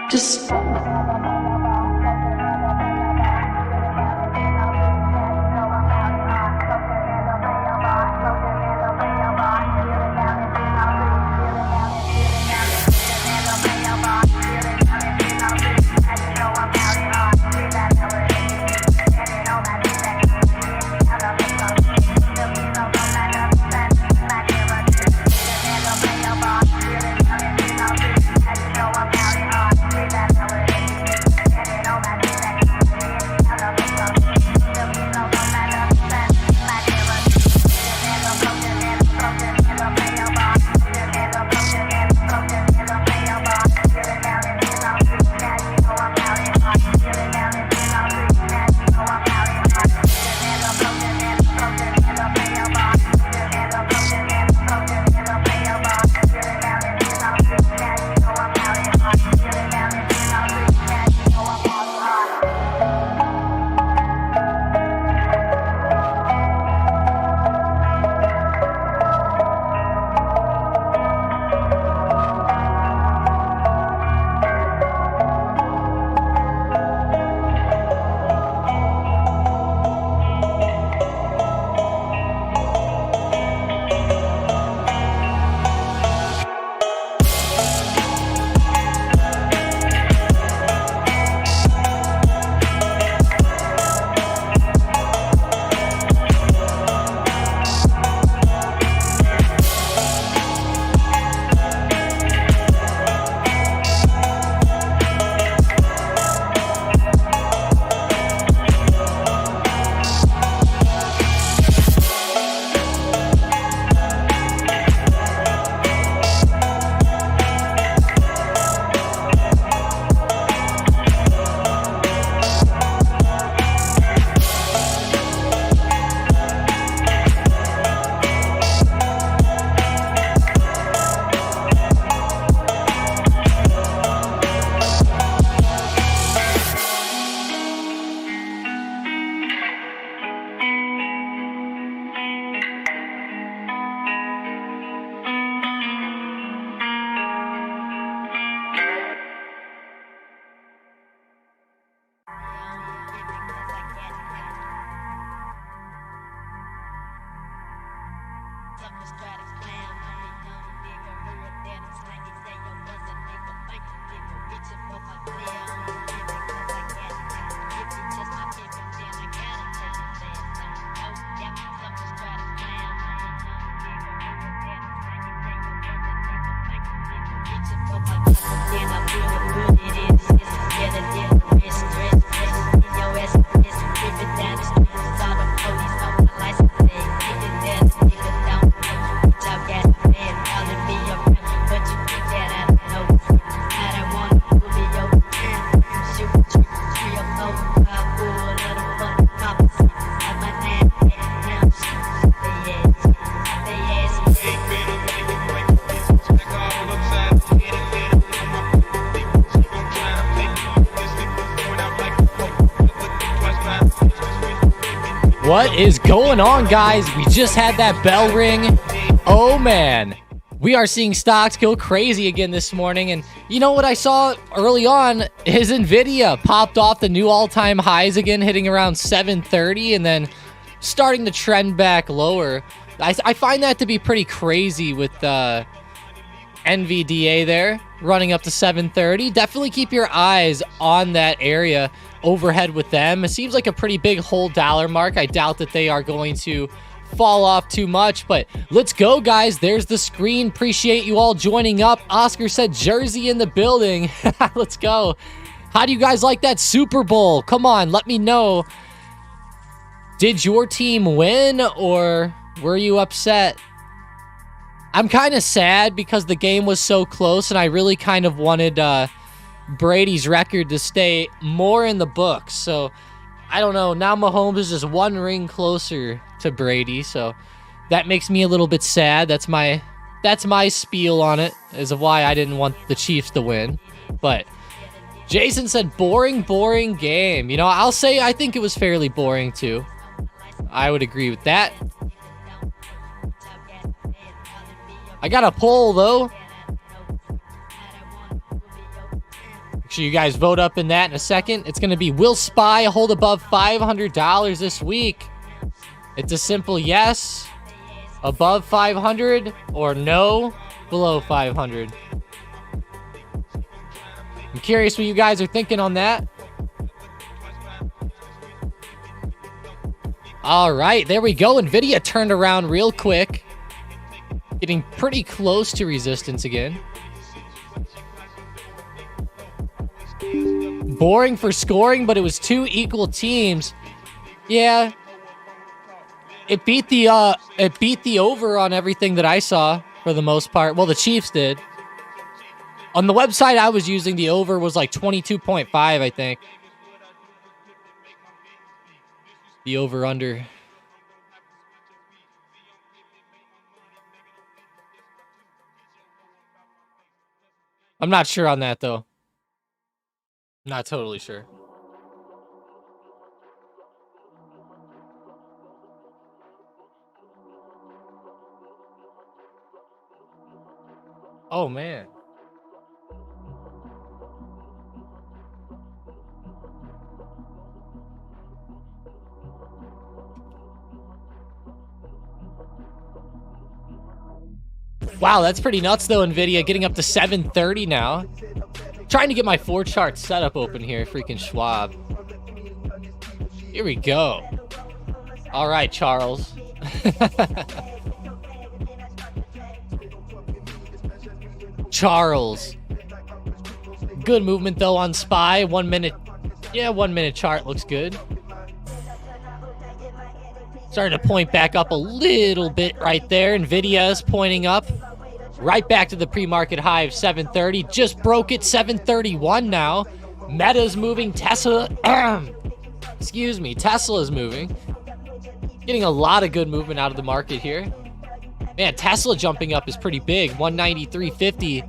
Just What is going on, guys? We just had that bell ring. Oh man, we are seeing stocks go crazy again this morning. And you know what I saw early on is Nvidia popped off the new all-time highs again, hitting around 730 and then starting to trend back lower. I find that to be pretty crazy with NVDA there running up to 730. Definitely keep your eyes on that area overhead with them. It seems like a pretty big whole dollar mark. I doubt that they are going to fall off too much, but let's go, guys. There's the screen. Appreciate you all joining up. Oscar said Jersey in the building. Let's go. How do you guys like that Super Bowl? Come on, let me know. Did your team win or were you upset? I'm kind of sad because the game was so close and I really kind of wanted Brady's record to stay more in the books. So I don't know. Now Mahomes is just one ring closer to Brady, so that makes me a little bit sad. That's my spiel on it, as of why I didn't want the Chiefs to win. But Jason said boring game. You know, I'll say I think it was fairly boring too. I would agree with that. I got a poll though. Make sure you guys vote up in that in a second. It's going to be, will SPY hold above $500 this week? It's a simple yes, above 500, or no, below 500. I'm curious what you guys are thinking on that. All right, there we go. NVIDIA turned around real quick. Getting pretty close to resistance again. Boring for scoring, but it was two equal teams. Yeah. It beat the over on everything that I saw for the most part. Well, the Chiefs did. On the website I was using, the over was like 22.5, I think. The over-under. I'm not sure on that, though. Not totally sure. Oh, man. Wow, that's pretty nuts, though, NVIDIA. Getting up to 730 now. Trying to get my 4 chart setup open here. Freaking Schwab. Here we go. All right, Charles. Charles. Good movement, though, on SPY. 1 minute. Yeah, 1 minute chart looks good. Starting to point back up a little bit right there. NVIDIA is pointing up. Right back to the pre-market high of 730. Just broke it, 731 now. Meta's moving. Tesla. Excuse me. Tesla's moving. Getting a lot of good movement out of the market here. Man, Tesla jumping up is pretty big. 193.50.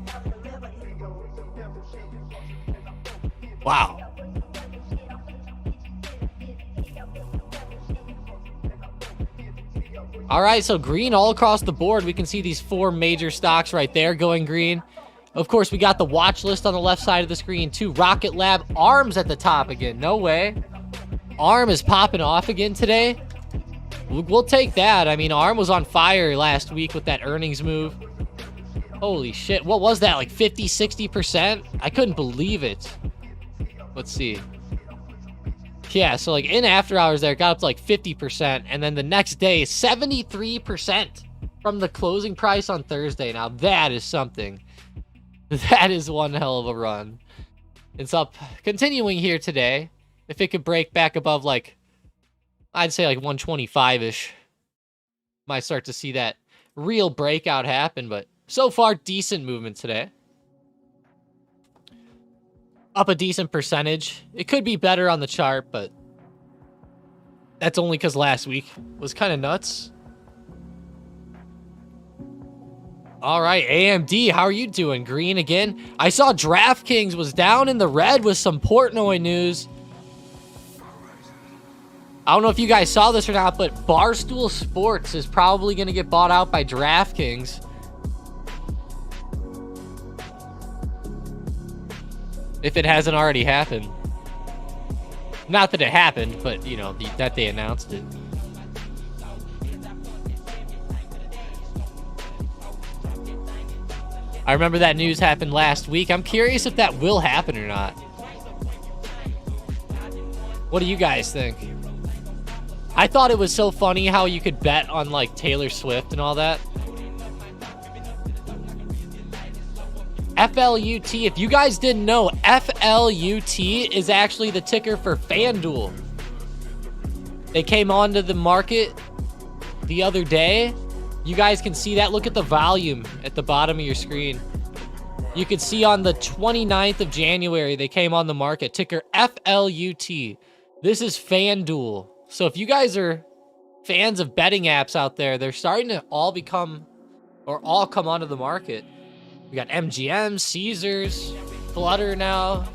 Wow. All right, so green all across the board. We can see these 4 major stocks right there going green. Of course, we got the watch list on the left side of the screen too. Rocket Lab, ARM's at the top again. No way. ARM is popping off again today. We'll take that. I mean, ARM was on fire last week with that earnings move. Holy shit. What was that, like 50, 60%? I couldn't believe it. Let's see. Yeah, so like in after hours there, it got up to like 50%. And then the next day, 73% from the closing price on Thursday. Now that is something. That is one hell of a run. It's up, continuing here today. If it could break back above like, I'd say like 125-ish. Might start to see that real breakout happen. But so far, decent movement today. Up a decent percentage. It could be better on the chart, but that's only because last week was kind of nuts. All right, AMD, how are you doing? Green again. I saw DraftKings was down in the red with some Portnoy news. I don't know if you guys saw this or not, but Barstool Sports is probably going to get bought out by DraftKings. If it hasn't already happened. Not that it happened, but, you know, that they announced it. I remember that news happened last week. I'm curious if that will happen or not. What do you guys think? I thought it was so funny how you could bet on, like, Taylor Swift and all that. FLUT, if you guys didn't know, FLUT is actually the ticker for FanDuel. They came onto the market the other day. You guys can see that. Look at the volume at the bottom of your screen. You can see on the 29th of January, they came on the market. Ticker FLUT. This is FanDuel. So if you guys are fans of betting apps out there, they're starting to all become, or all come onto the market. We got MGM, Caesars, Flutter now.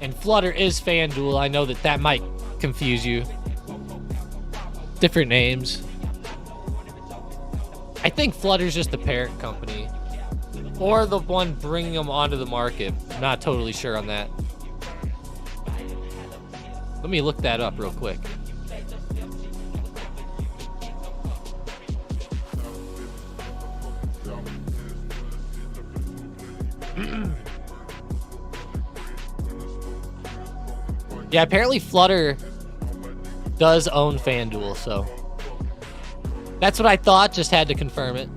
And Flutter is FanDuel. I know that might confuse you. Different names. I think Flutter's just the parent company. or the one bringing them onto the market. I'm not totally sure on that. Let me look that up real quick. Yeah, apparently Flutter does own FanDuel, so that's what I thought, just had to confirm it.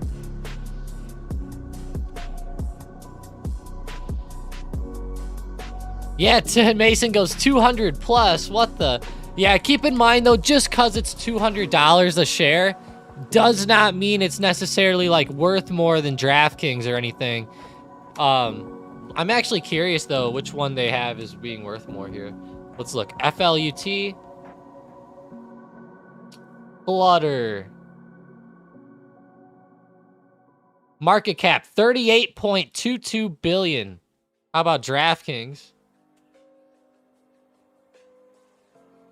Yeah, Mason goes 200 plus. What the? Yeah, keep in mind though, just because it's $200 a share does not mean it's necessarily like worth more than DraftKings or anything. I'm actually curious though which one they have is being worth more here. Let's look. FLUT. Flutter. Market cap 38.22 billion. How about DraftKings?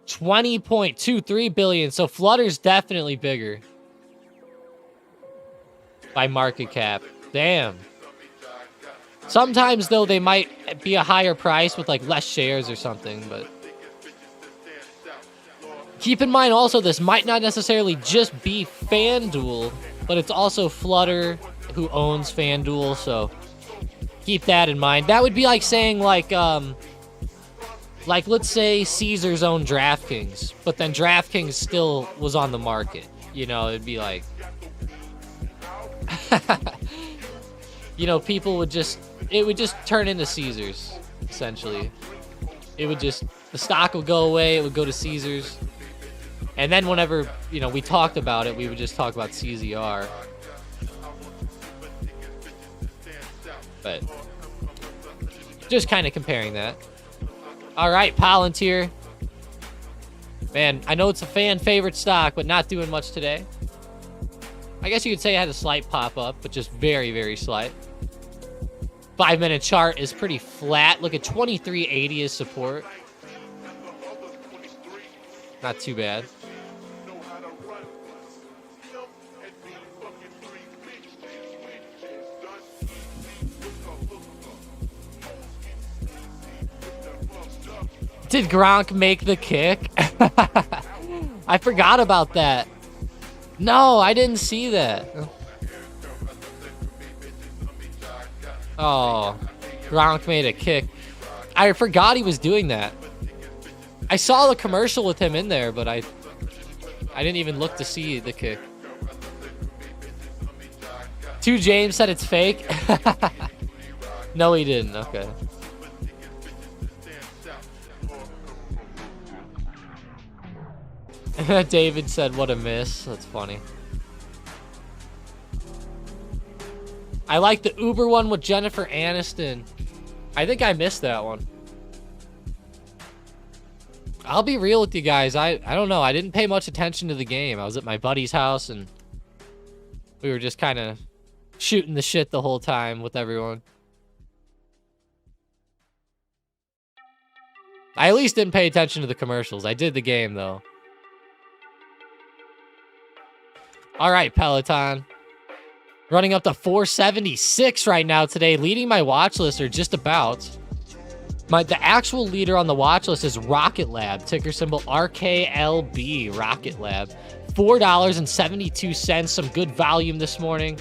20.23 billion. So Flutter's definitely bigger by market cap. Damn. Sometimes though they might be a higher price with like less shares or something, but keep in mind also this might not necessarily just be FanDuel, but it's also Flutter who owns FanDuel, so keep that in mind. That would be like saying like let's say Caesars owned DraftKings, but then DraftKings still was on the market. You know, it'd be like you know, people would just, it would just turn into Caesars, essentially. It would just, the stock would go away, it would go to Caesars. And then whenever, you know, we talked about it, we would just talk about CZR. But just kind of comparing that. All right, Palantir. Man, I know it's a fan favorite stock, but not doing much today. I guess you could say it had a slight pop up, but just very, very slight. 5-minute chart is pretty flat. Look at 2380 as support. Not too bad. Did Gronk make the kick? I forgot about that. No, I didn't see that. Oh, Gronk made a kick. I forgot he was doing that. I saw the commercial with him in there, but I didn't even look to see the kick. 2 James said it's fake. No, he didn't. Okay. David said, what a miss. That's funny. I like the Uber one with Jennifer Aniston. I think I missed that one. I'll be real with you guys. I don't know. I didn't pay much attention to the game. I was at my buddy's house, and we were just kind of shooting the shit the whole time with everyone. I at least didn't pay attention to the commercials. I did the game, though. All right, Peloton. Running up to 476 right now today, leading my watch list, or just about. The actual leader on the watch list is Rocket Lab, ticker symbol RKLB, Rocket Lab. $4.72, some good volume this morning.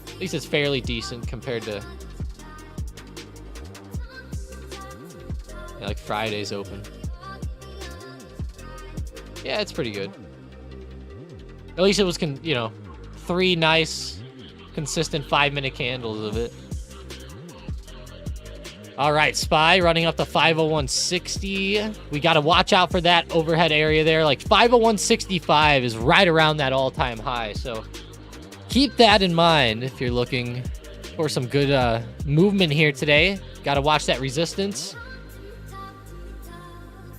At least it's fairly decent compared to like Friday's open. Yeah, it's pretty good. At least it was, you know, 3 nice, consistent 5-minute candles of it. All right, SPY running up to 501.60. We got to watch out for that overhead area there. Like 501.65 is right around that all-time high. So keep that in mind if you're looking for some good movement here today. Got to watch that resistance.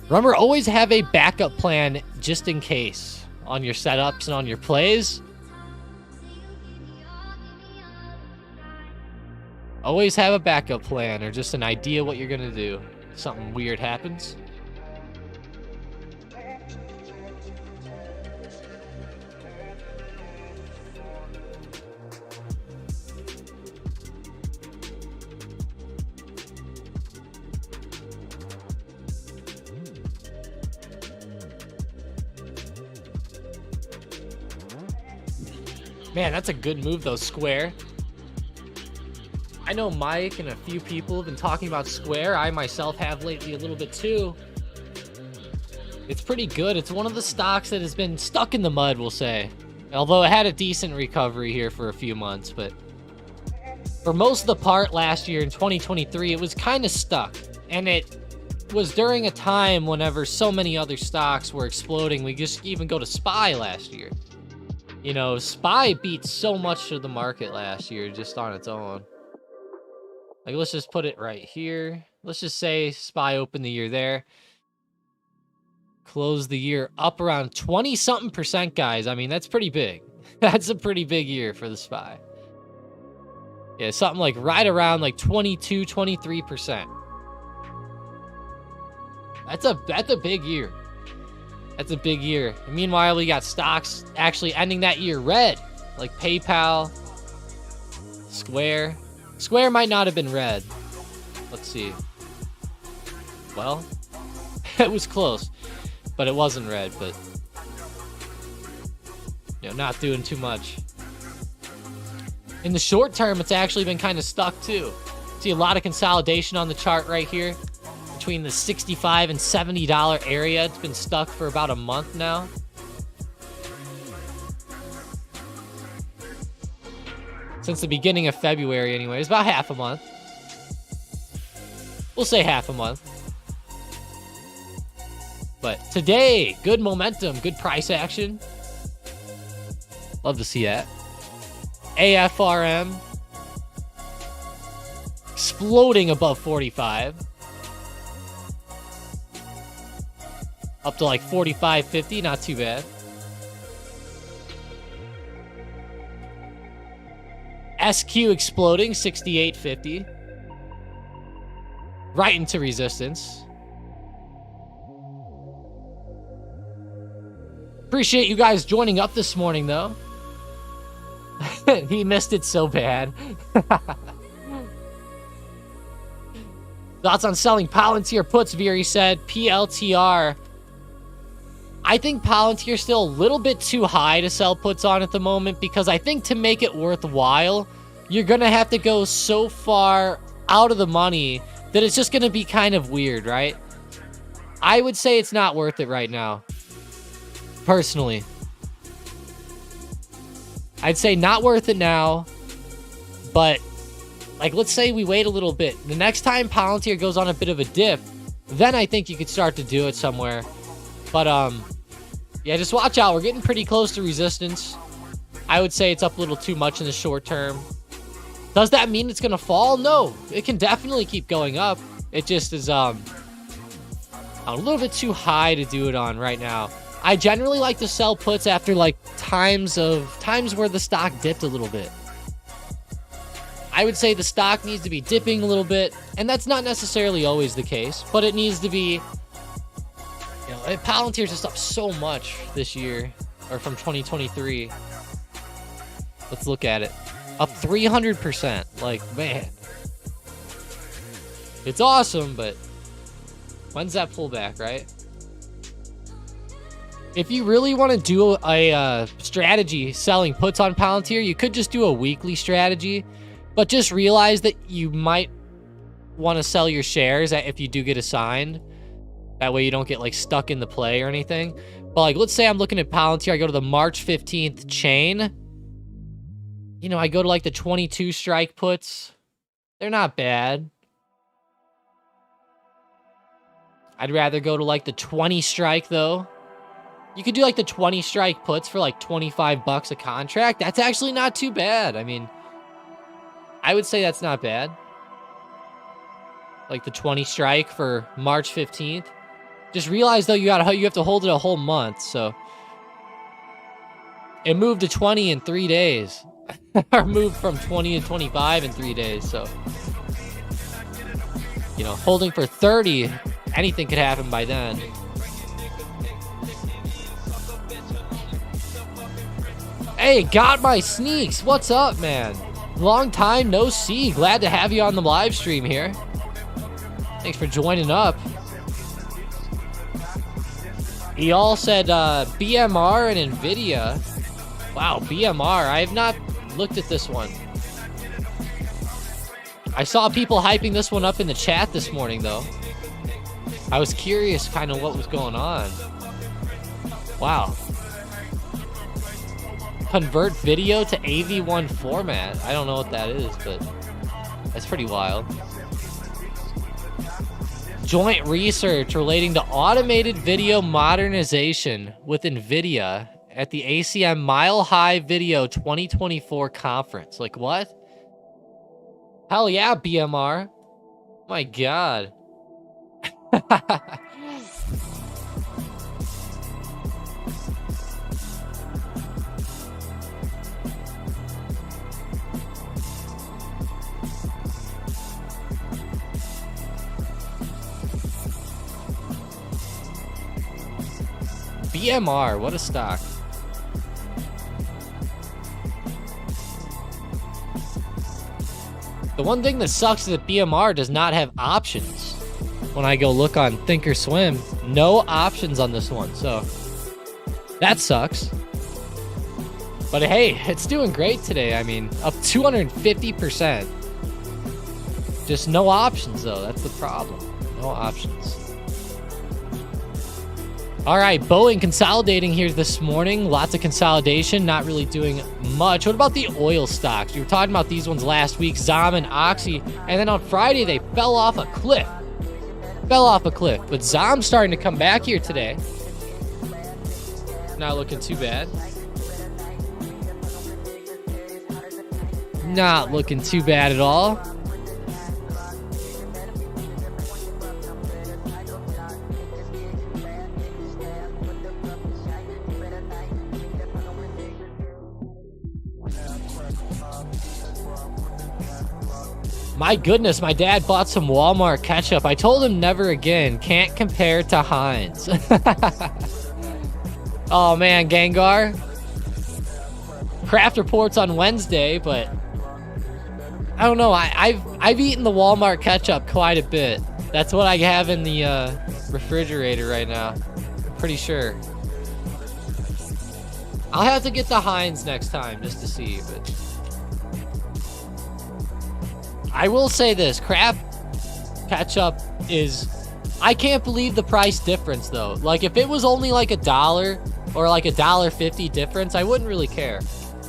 Remember, always have a backup plan just in case on your setups and on your plays. Always have a backup plan or just an idea what you're going to do if something weird happens. Man, that's a good move, though, Square. I know Mike and a few people have been talking about Square. I myself have lately a little bit, too. It's pretty good. It's one of the stocks that has been stuck in the mud, we'll say. Although it had a decent recovery here for a few months, but for most of the part last year in 2023, it was kind of stuck. And it was during a time whenever so many other stocks were exploding. We just even go to SPY last year. You know, SPY beat so much of the market last year just on its own. Like, let's just put it right here. Let's just say SPY opened the year there. Closed the year up around 20-something%, guys. I mean, that's pretty big. That's a pretty big year for the SPY. Yeah, something like right around like 22, 23%. That's a big year. That's a big year. And meanwhile, we got stocks actually ending that year red, like PayPal, Square. Square might not have been red. Let's see. Well, it was close, but it wasn't red. But you know, not doing too much. In the short term, it's actually been kind of stuck too. See a lot of consolidation on the chart right here. Between the $65 and $70 area. It's been stuck for about a month now. Since the beginning of February, anyways. About half a month. We'll say half a month. But today, good momentum, good price action. Love to see that. AFRM exploding above 45. Up to like 45.50, not too bad. SQ exploding, 68.50. Right into resistance. Appreciate you guys joining up this morning, though. He missed it so bad. Thoughts on selling Palantir puts, Veery said. PLTR. I think Palantir's still a little bit too high to sell puts on at the moment, because I think to make it worthwhile, you're going to have to go so far out of the money that it's just going to be kind of weird, right? I would say it's not worth it right now. Personally. I'd say not worth it now, but like, let's say we wait a little bit. The next time Palantir goes on a bit of a dip, then I think you could start to do it somewhere. But, yeah, just watch out. We're getting pretty close to resistance. I would say it's up a little too much in the short term. Does that mean it's going to fall? No. It can definitely keep going up. It just is a little bit too high to do it on right now. I generally like to sell puts after, like, times where the stock dipped a little bit. I would say the stock needs to be dipping a little bit, and that's not necessarily always the case, but it needs to be. You know, Palantir's just up so much this year, or from 2023. Let's look at it. Up 300%. Like, man. It's awesome, but when's that pullback, right? If you really want to do a strategy selling puts on Palantir, you could just do a weekly strategy, but just realize that you might want to sell your shares if you do get assigned. That way you don't get like stuck in the play or anything. But like, let's say I'm looking at Palantir. I go to the March 15th chain. You know, I go to like the 22 strike puts. They're not bad. I'd rather go to like the 20 strike though. You could do like the 20 strike puts for like $25 a contract. That's actually not too bad. I mean, I would say that's not bad. Like the 20 strike for March 15th. Just realize though, you have to hold it a whole month. So it moved to 20 in 3 days. Or moved from 20 to 25 in 3 days. So, you know, holding for 30, anything could happen by then. Hey, got my sneaks. What's up, man? Long time no see. Glad to have you on the live stream here. Thanks for joining up. Y'all said BMR and NVIDIA. Wow, BMR. I have not looked at this one. I saw people hyping this one up in the chat this morning, though. I was curious kind of what was going on. Wow. Convert video to AV1 format. I don't know what that is, but that's pretty wild. Joint research relating to automated video modernization with NVIDIA at the ACM Mile High Video 2024 conference. Like, what? Hell yeah, BMR. My God. BMR, what a stock. The one thing that sucks is that BMR does not have options. When I go look on Thinkorswim, no options on this one, so that sucks. But hey, it's doing great today. I mean, up 250%. Just no options, though. That's the problem. No options. All right, Boeing consolidating here this morning. Lots of consolidation, not really doing much. What about the oil stocks? We were talking about these ones last week, ZOM and Oxy, and then on Friday they fell off a cliff. But ZOM's starting to come back here today. Not looking too bad. Not looking too bad at all. My goodness, my dad bought some Walmart ketchup. I told him never again. Can't compare to Heinz. Oh man, Gengar. Kraft reports on Wednesday, but I don't know. I've eaten the Walmart ketchup quite a bit. That's what I have in the refrigerator right now. I'm pretty sure. I'll have to get the Heinz next time just to see, but I will say this, Kraft ketchup is, I can't believe the price difference though. Like if it was only like $1 or like $1.50 difference, I wouldn't really care.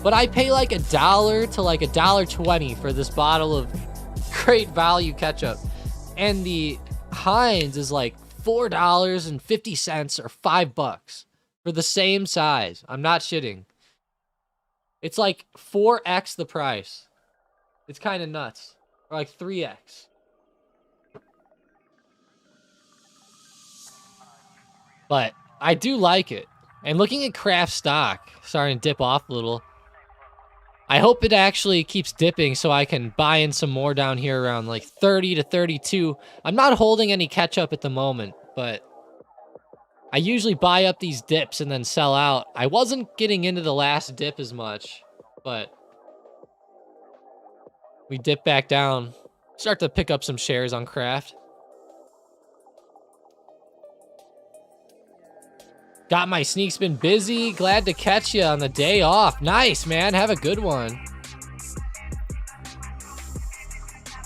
But I pay like $1 to like $1.20 for this bottle of great value ketchup. And the Heinz is like $4.50 or $5 for the same size. I'm not shitting. It's like 4x the price. It's kind of nuts. Or like 3x. But I do like it. And looking at Kraft stock, starting to dip off a little. I hope it actually keeps dipping so I can buy in some more down here around like 30 to 32. I'm not holding any ketchup at the moment, but I usually buy up these dips and then sell out. I wasn't getting into the last dip as much, but we dip back down. Start to pick up some shares on Kraft. Got my sneaks, been busy. Glad to catch you on the day off. Nice, man. Have a good one.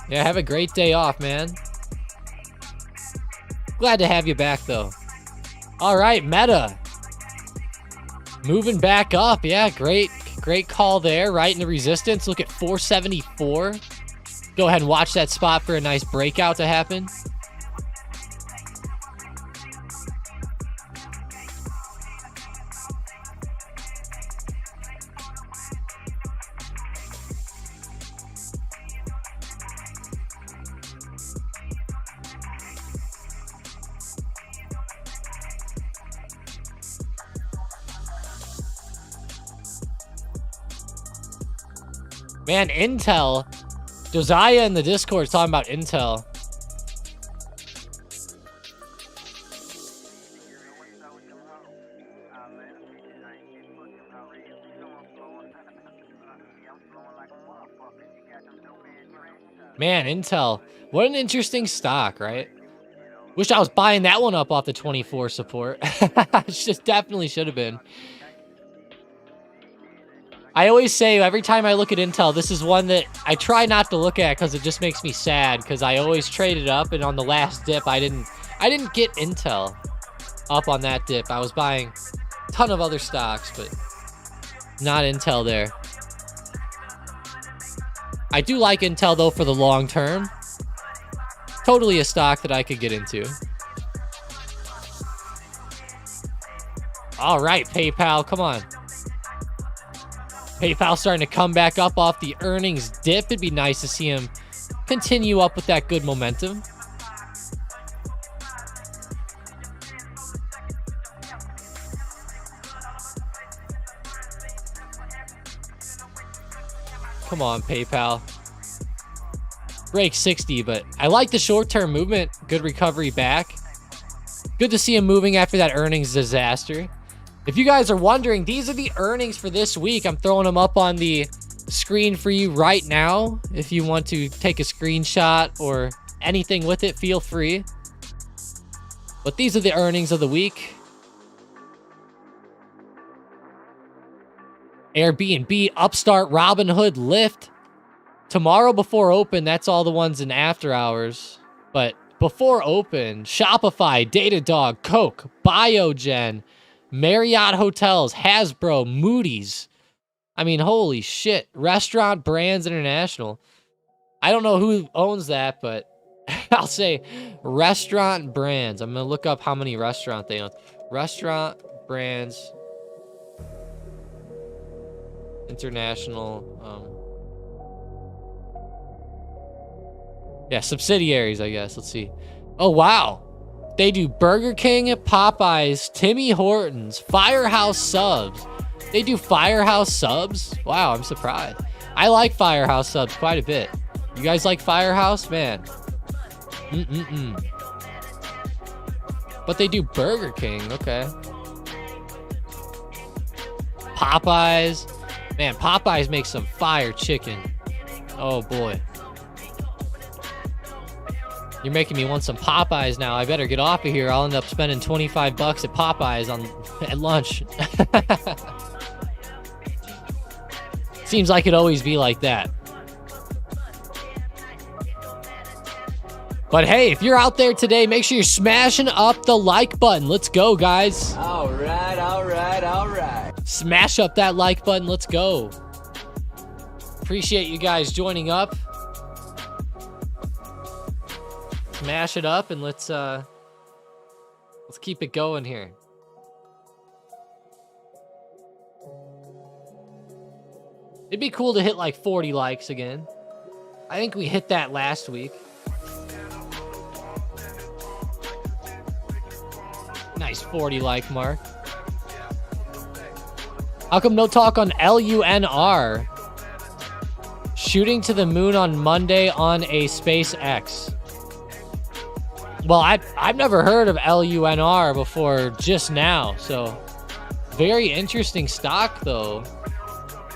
Yeah, have a great day off, man. Glad to have you back, though. All right, Meta. Moving back up. Yeah, great call there. Right in the resistance. Look at 474. Go ahead and watch that spot for a nice breakout to happen. Man, Intel. Josiah in the Discord is talking about Intel. Man, Intel. What an interesting stock, right? Wish I was buying that one up off the 24 support. Just definitely should have been. I always say every time I look at Intel, this is one that I try not to look at because it just makes me sad because I always trade it up, and on the last dip I didn't get Intel up on that dip. I was buying a ton of other stocks, but not Intel there. I do like Intel though for the long term. Totally a stock that I could get into. All right, PayPal, come on. PayPal starting to come back up off the earnings dip. It'd be nice to see him continue up with that good momentum. Come on, PayPal. Break 60, but I like the short-term movement. Good recovery back. Good to see him moving after that earnings disaster. If you guys are wondering, these are the earnings for this week. I'm throwing them up on the screen for you right now. If you want to take a screenshot or anything with it, feel free. But these are the earnings of the week. Airbnb, Upstart, Robinhood, Lyft. Tomorrow before open, that's all the ones in after hours. But before open, Shopify, Datadog, Coke, Biogen, Marriott Hotels, Hasbro, Moody's. I mean, holy shit. Restaurant Brands International. I don't know who owns that, but I'll say Restaurant Brands. I'm going to look up how many restaurant they own. Restaurant Brands International. Yeah, subsidiaries, I guess. Let's see. Oh, wow. They do Burger King, Popeyes, Timmy Hortons, Firehouse Subs. They do Firehouse Subs? Wow, I'm surprised. I like Firehouse Subs quite a bit. You guys like Firehouse? Man. But they do Burger King. Okay. Popeyes. Man, Popeyes makes some fire chicken. Oh, boy. You're making me want some Popeyes now. I better get off of here. I'll end up spending 25 bucks at Popeyes at lunch. Seems like it'd always be like that. But hey, if you're out there today, make sure you're smashing up the like button. Let's go, guys. All right, all right, all right. Smash up that like button. Let's go. Appreciate you guys joining up. Smash it up and let's keep it going here. It'd be cool to hit like 40 likes again. I think we hit that last week. Nice 40 like mark. How come no talk on LUNR? Shooting to the moon on Monday on a SpaceX. Well, I've never heard of LUNR before just now, so very interesting stock though.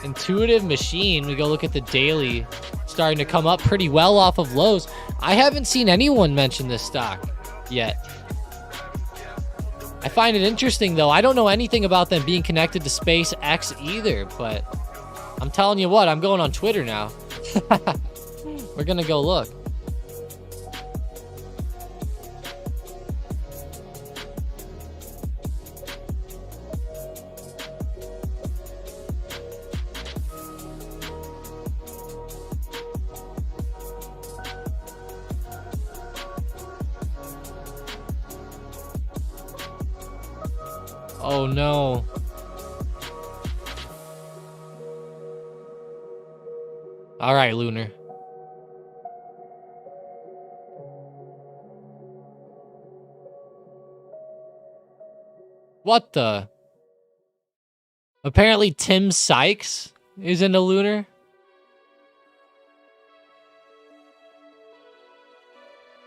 Intuitive Machine, we go look at the daily, starting to come up pretty well off of lows. I haven't seen anyone mention this stock yet. I find it interesting though. I don't know anything about them being connected to SpaceX either, but I'm telling you what, I'm going on Twitter now. We're gonna go look. Oh no. All right, Lunar. What the? Apparently Tim Sykes is into Lunar.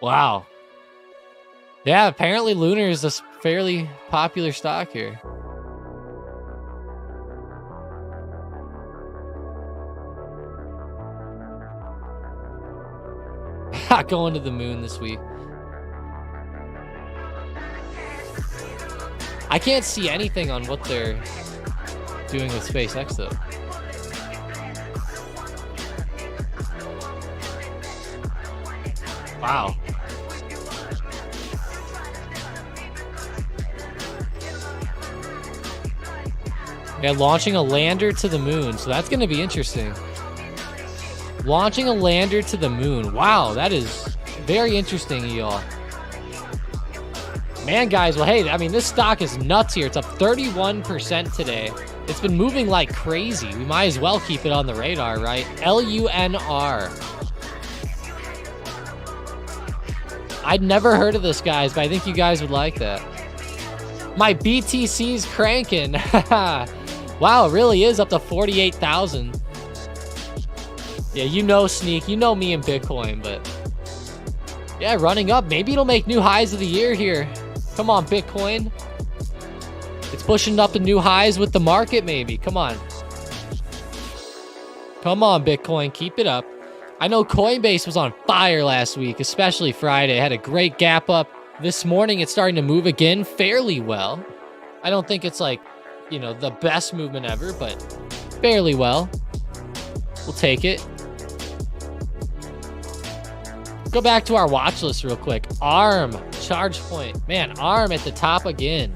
Wow. Yeah, apparently Lunar is a fairly popular stock here. Going to the moon this week. I can't see anything on what they're doing with SpaceX though. Wow. Yeah, launching a lander to the moon. So that's going to be interesting. Launching a lander to the moon. Wow, that is very interesting, y'all. Man, guys, well, hey, I mean, this stock is nuts here. It's up 31% today. It's been moving like crazy. We might as well keep it on the radar, right? LUNR. I'd never heard of this, guys, but I think you guys would like that. My BTC's cranking. Wow, it really is up to 48,000. Yeah, you know, Sneak, you know me and Bitcoin, but yeah, running up. Maybe it'll make new highs of the year here. Come on, Bitcoin. It's pushing up to new highs with the market, maybe. Come on. Come on, Bitcoin. Keep it up. I know Coinbase was on fire last week, especially Friday. Had a great gap up. This morning, it's starting to move again fairly well. I don't think it's like, you know, the best movement ever, but fairly well. We'll take it. Go back to our watch list real quick. ARM, charge point. Man, ARM at the top again.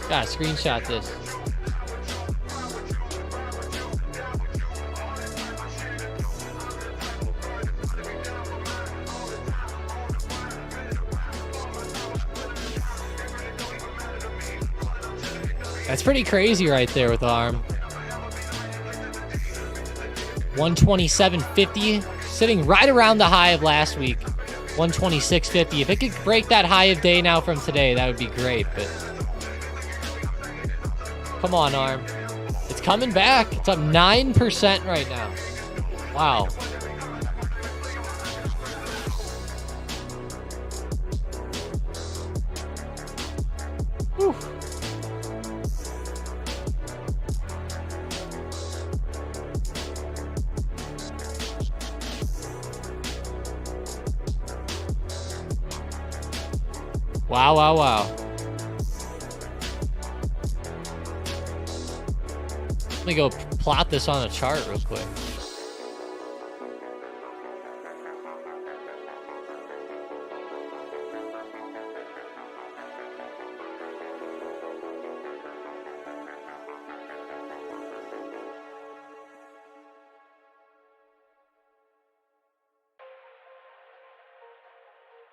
Gotta screenshot this. That's pretty crazy right there with ARM. 127.50, sitting right around the high of last week. 126.50. If it could break that high of day now from today, that would be great, but come on, ARM. It's coming back. It's up 9% right now. Wow. Whew. Wow, wow, wow. Let me go plot this on a chart real quick.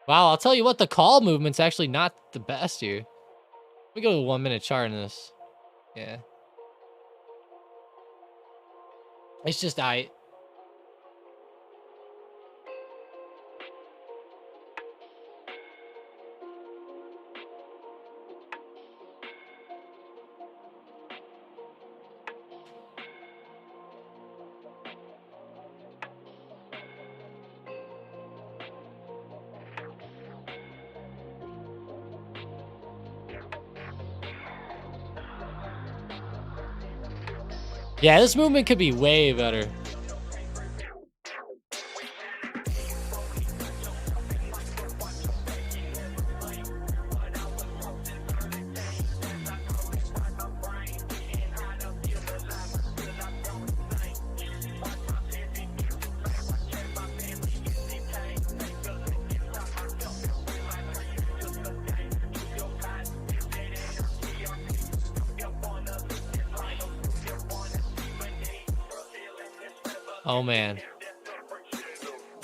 Wow, I'll tell you what, the call movement's actually not the best here. Let me go to the 1 minute chart in this. Yeah. It's just yeah, this movement could be way better. Oh, man.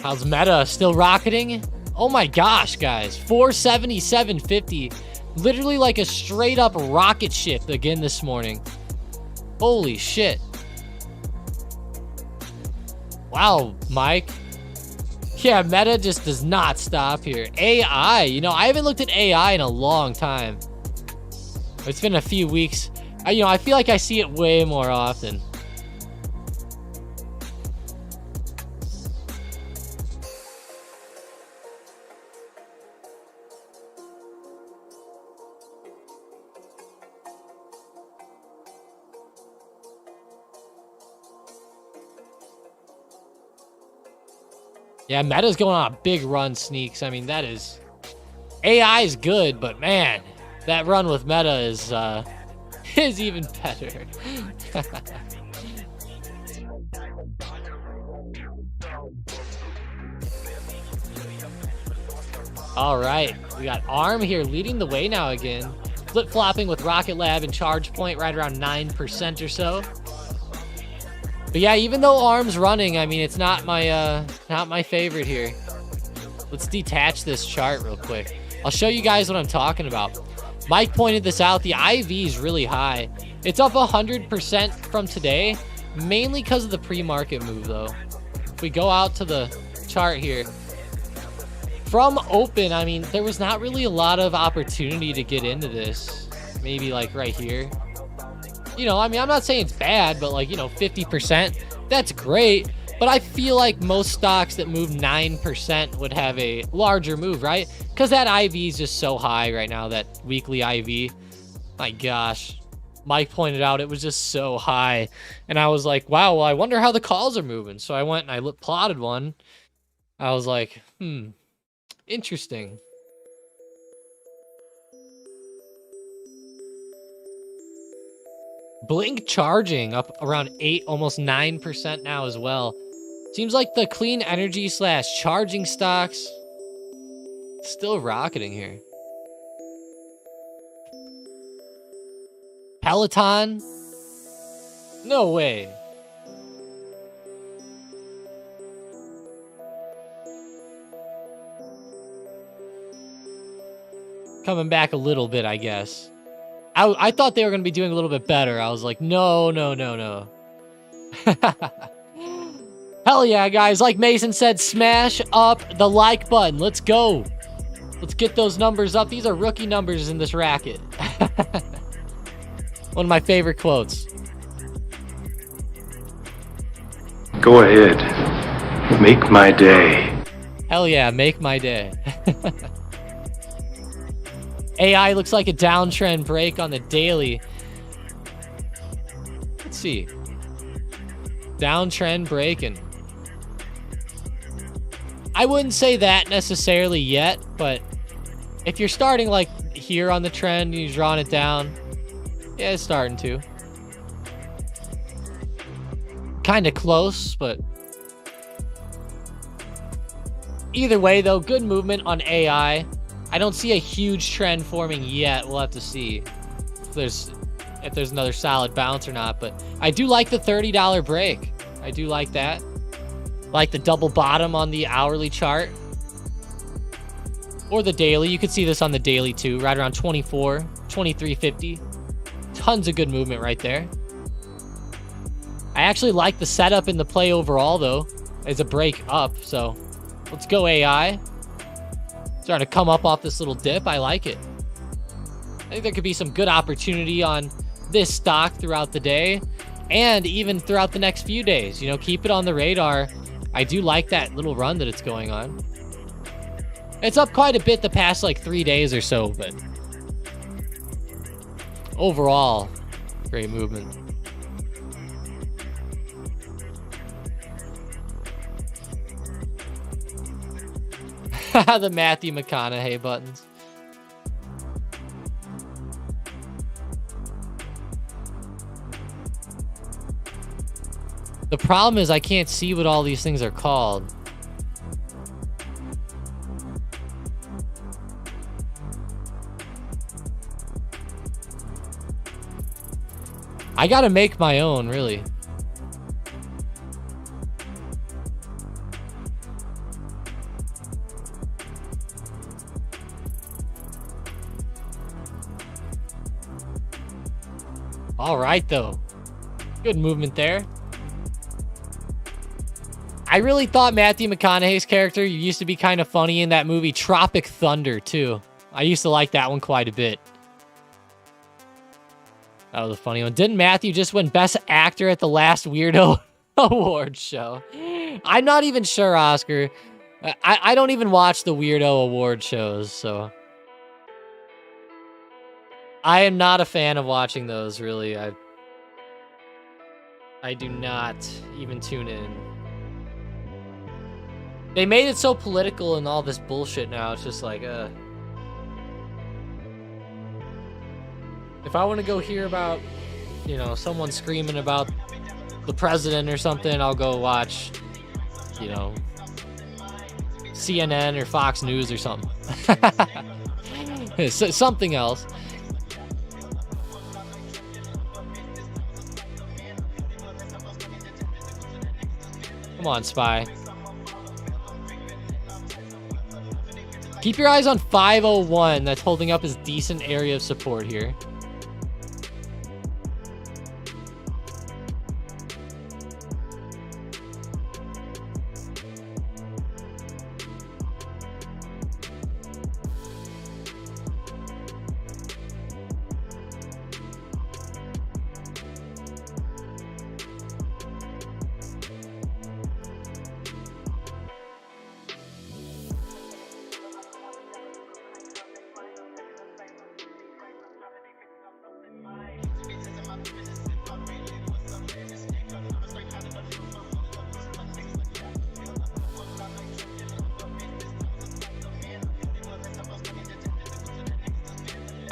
How's Meta? Still rocketing? Oh, my gosh, guys. 477.50. Literally like a straight-up rocket ship again this morning. Holy shit. Wow, Mike. Yeah, Meta just does not stop here. AI. You know, I haven't looked at AI in a long time. It's been a few weeks. I feel like I see it way more often. Yeah, Meta's going on a big run, Sneaks. I mean, that is... AI is good, but man, that run with Meta is even better. All right, we got ARM here leading the way now again. Flip-flopping with Rocket Lab and Charge Point right around 9% or so. But yeah, even though ARM's running, I mean, it's not my favorite here. Let's detach this chart real quick. I'll show you guys what I'm talking about. Mike pointed this out. The IV is really high. It's up 100% from today, mainly because of the pre-market move, though. If we go out to the chart here, from open, I mean, there was not really a lot of opportunity to get into this. Maybe like right here. You know, I mean, I'm not saying it's bad, but like, you know, 50%, that's great. But I feel like most stocks that move 9% would have a larger move, right? Because that IV is just so high right now, that weekly IV. My gosh. Mike pointed out it was just so high. And I was like, wow, well, I wonder how the calls are moving. So I went and I plotted one. I was like, interesting. Blink charging up around 8, almost 9% now as well. Seems like the clean energy / charging stocks still rocketing here. Peloton? No way. Coming back a little bit, I guess. I thought they were going to be doing a little bit better. I was like, no. Hell yeah, guys. Like Mason said, smash up the like button. Let's go. Let's get those numbers up. These are rookie numbers in this racket. One of my favorite quotes. Go ahead. Make my day. Hell yeah, make my day. AI looks like a downtrend break on the daily. Let's see. Downtrend breaking. I wouldn't say that necessarily yet, but if you're starting like here on the trend and you're drawing it down, yeah, it's starting to. Kind of close, but either way though, good movement on AI. I don't see a huge trend forming yet. We'll have to see if there's another solid bounce or not. But I do like the $30 break. I do like that. Like the double bottom on the hourly chart. Or the daily. You could see this on the daily too. Right around 24, 23.50. Tons of good movement right there. I actually like the setup in the play overall though. As a break up. So let's go AI. Starting to come up off this little dip. I like it. I think there could be some good opportunity on this stock throughout the day and even throughout the next few days. You know, keep it on the radar. I do like that little run that it's going on. It's up quite a bit the past like 3 days or so, but overall, great movement. The Matthew McConaughey buttons. The problem is I can't see what all these things are called. I gotta make my own, really. All right, though. Good movement there. I really thought Matthew McConaughey's character used to be kind of funny in that movie Tropic Thunder, too. I used to like that one quite a bit. That was a funny one. Didn't Matthew just win Best Actor at the last Weirdo Award show? I'm not even sure, Oscar. I don't even watch the Weirdo Award shows, so... I am not a fan of watching those, really. I do not even tune in. They made it so political and all this bullshit now. It's just like, if I want to go hear about, you know, someone screaming about the president or something, I'll go watch, you know, CNN or Fox News or something. Something else. Come on, SPY. Keep your eyes on 501. That's holding up as decent area of support here.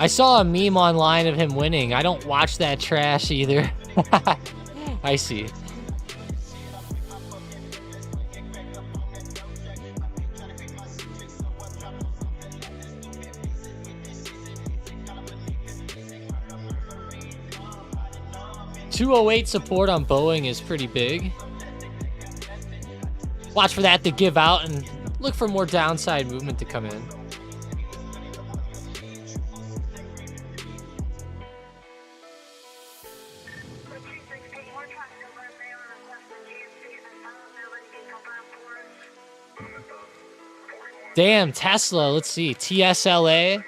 I saw a meme online of him winning. I don't watch that trash either. I see. $208 support on Boeing is pretty big. Watch for that to give out and look for more downside movement to come in. Damn, Tesla, let's see. TSLA.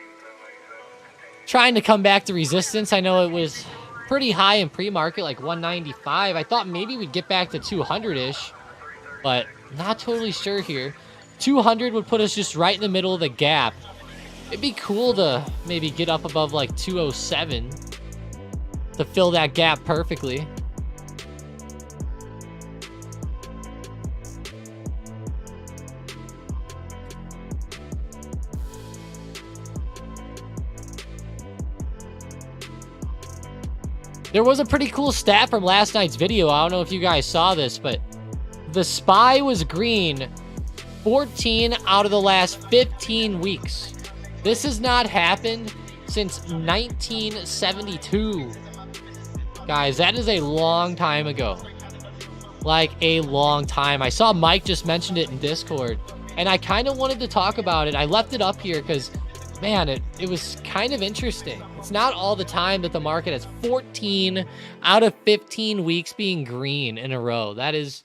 Trying to come back to resistance. I know it was pretty high in pre-market, like 195. I thought maybe we'd get back to 200-ish, but not totally sure here. 200 would put us just right in the middle of the gap. It'd be cool to maybe get up above like 207 to fill that gap perfectly. There was a pretty cool stat from last night's video. I don't know if you guys saw this, but the SPY was green 14 out of the last 15 weeks. This has not happened since 1972. Guys, that is a long time ago. Like, a long time. I saw Mike just mentioned it in Discord, and I kind of wanted to talk about it. I left it up here because, man, it was kind of interesting. It's not all the time that the market has 14 out of 15 weeks being green in a row. That is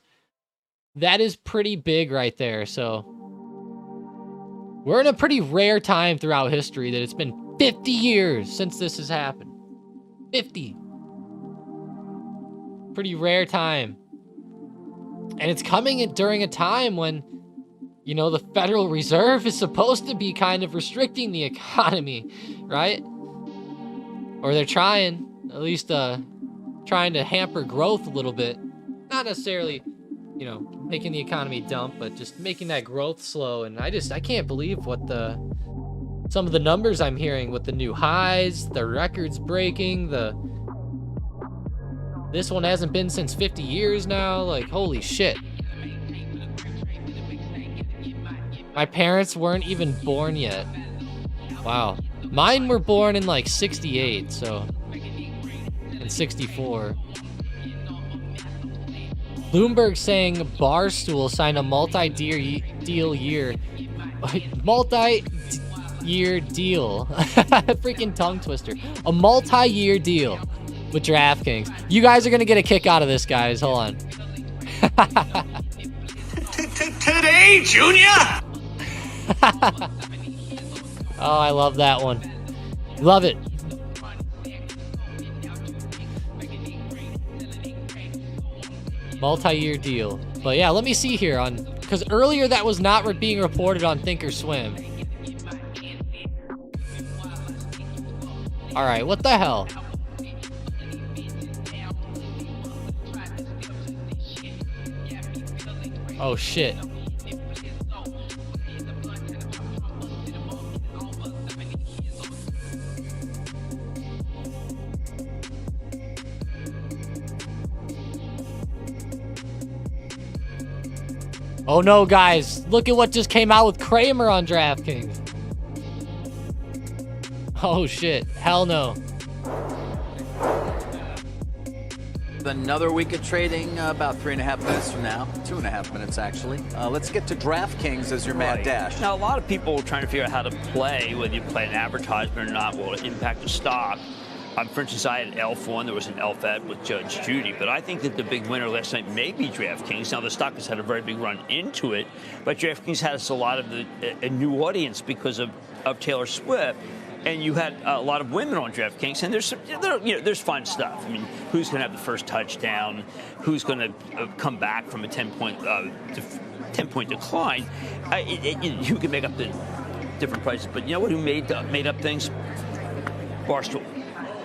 pretty big right there. So we're in a pretty rare time throughout history that it's been 50 years since this has happened. 50. Pretty rare time. And it's coming during a time when, you know, the Federal Reserve is supposed to be kind of restricting the economy, right? Or they're trying, at least trying to hamper growth a little bit. Not necessarily, you know, making the economy dump, but just making that growth slow. And I can't believe what some of the numbers I'm hearing with the new highs, the records breaking, this one hasn't been since 50 years now. Like, holy shit. My parents weren't even born yet. Wow. Mine were born in like 68, so. And 64. Bloomberg saying Barstool signed a multi-year deal. Freaking tongue twister. A multi-year deal with DraftKings. You guys are gonna get a kick out of this, guys. Hold on. Today, Junior! Oh, I love that one. Love it. Multi-year deal. But yeah, let me see here on, because earlier that was not being reported on Thinkorswim. All right, what the hell? Oh shit. Oh no, guys. Look at what just came out with Kramer on DraftKings. Oh shit. Hell no. Another week of trading, about 3.5 minutes from now. 2.5 minutes, actually. Let's get to DraftKings as your mad dash. Now, a lot of people are trying to figure out how to play, whether you play an advertisement or not, will it impact the stock. For instance, I had ELF one. There was an ELF ad with Judge Judy. But I think that the big winner last night may be DraftKings. Now, the stock has had a very big run into it. But DraftKings has a lot of a new audience because of Taylor Swift. And you had a lot of women on DraftKings, and there's fun stuff. I mean, who's going to have the first touchdown? Who's going to come back from a 10-point decline? You can make up the different prices, but you know what? Who made up things? Barstool.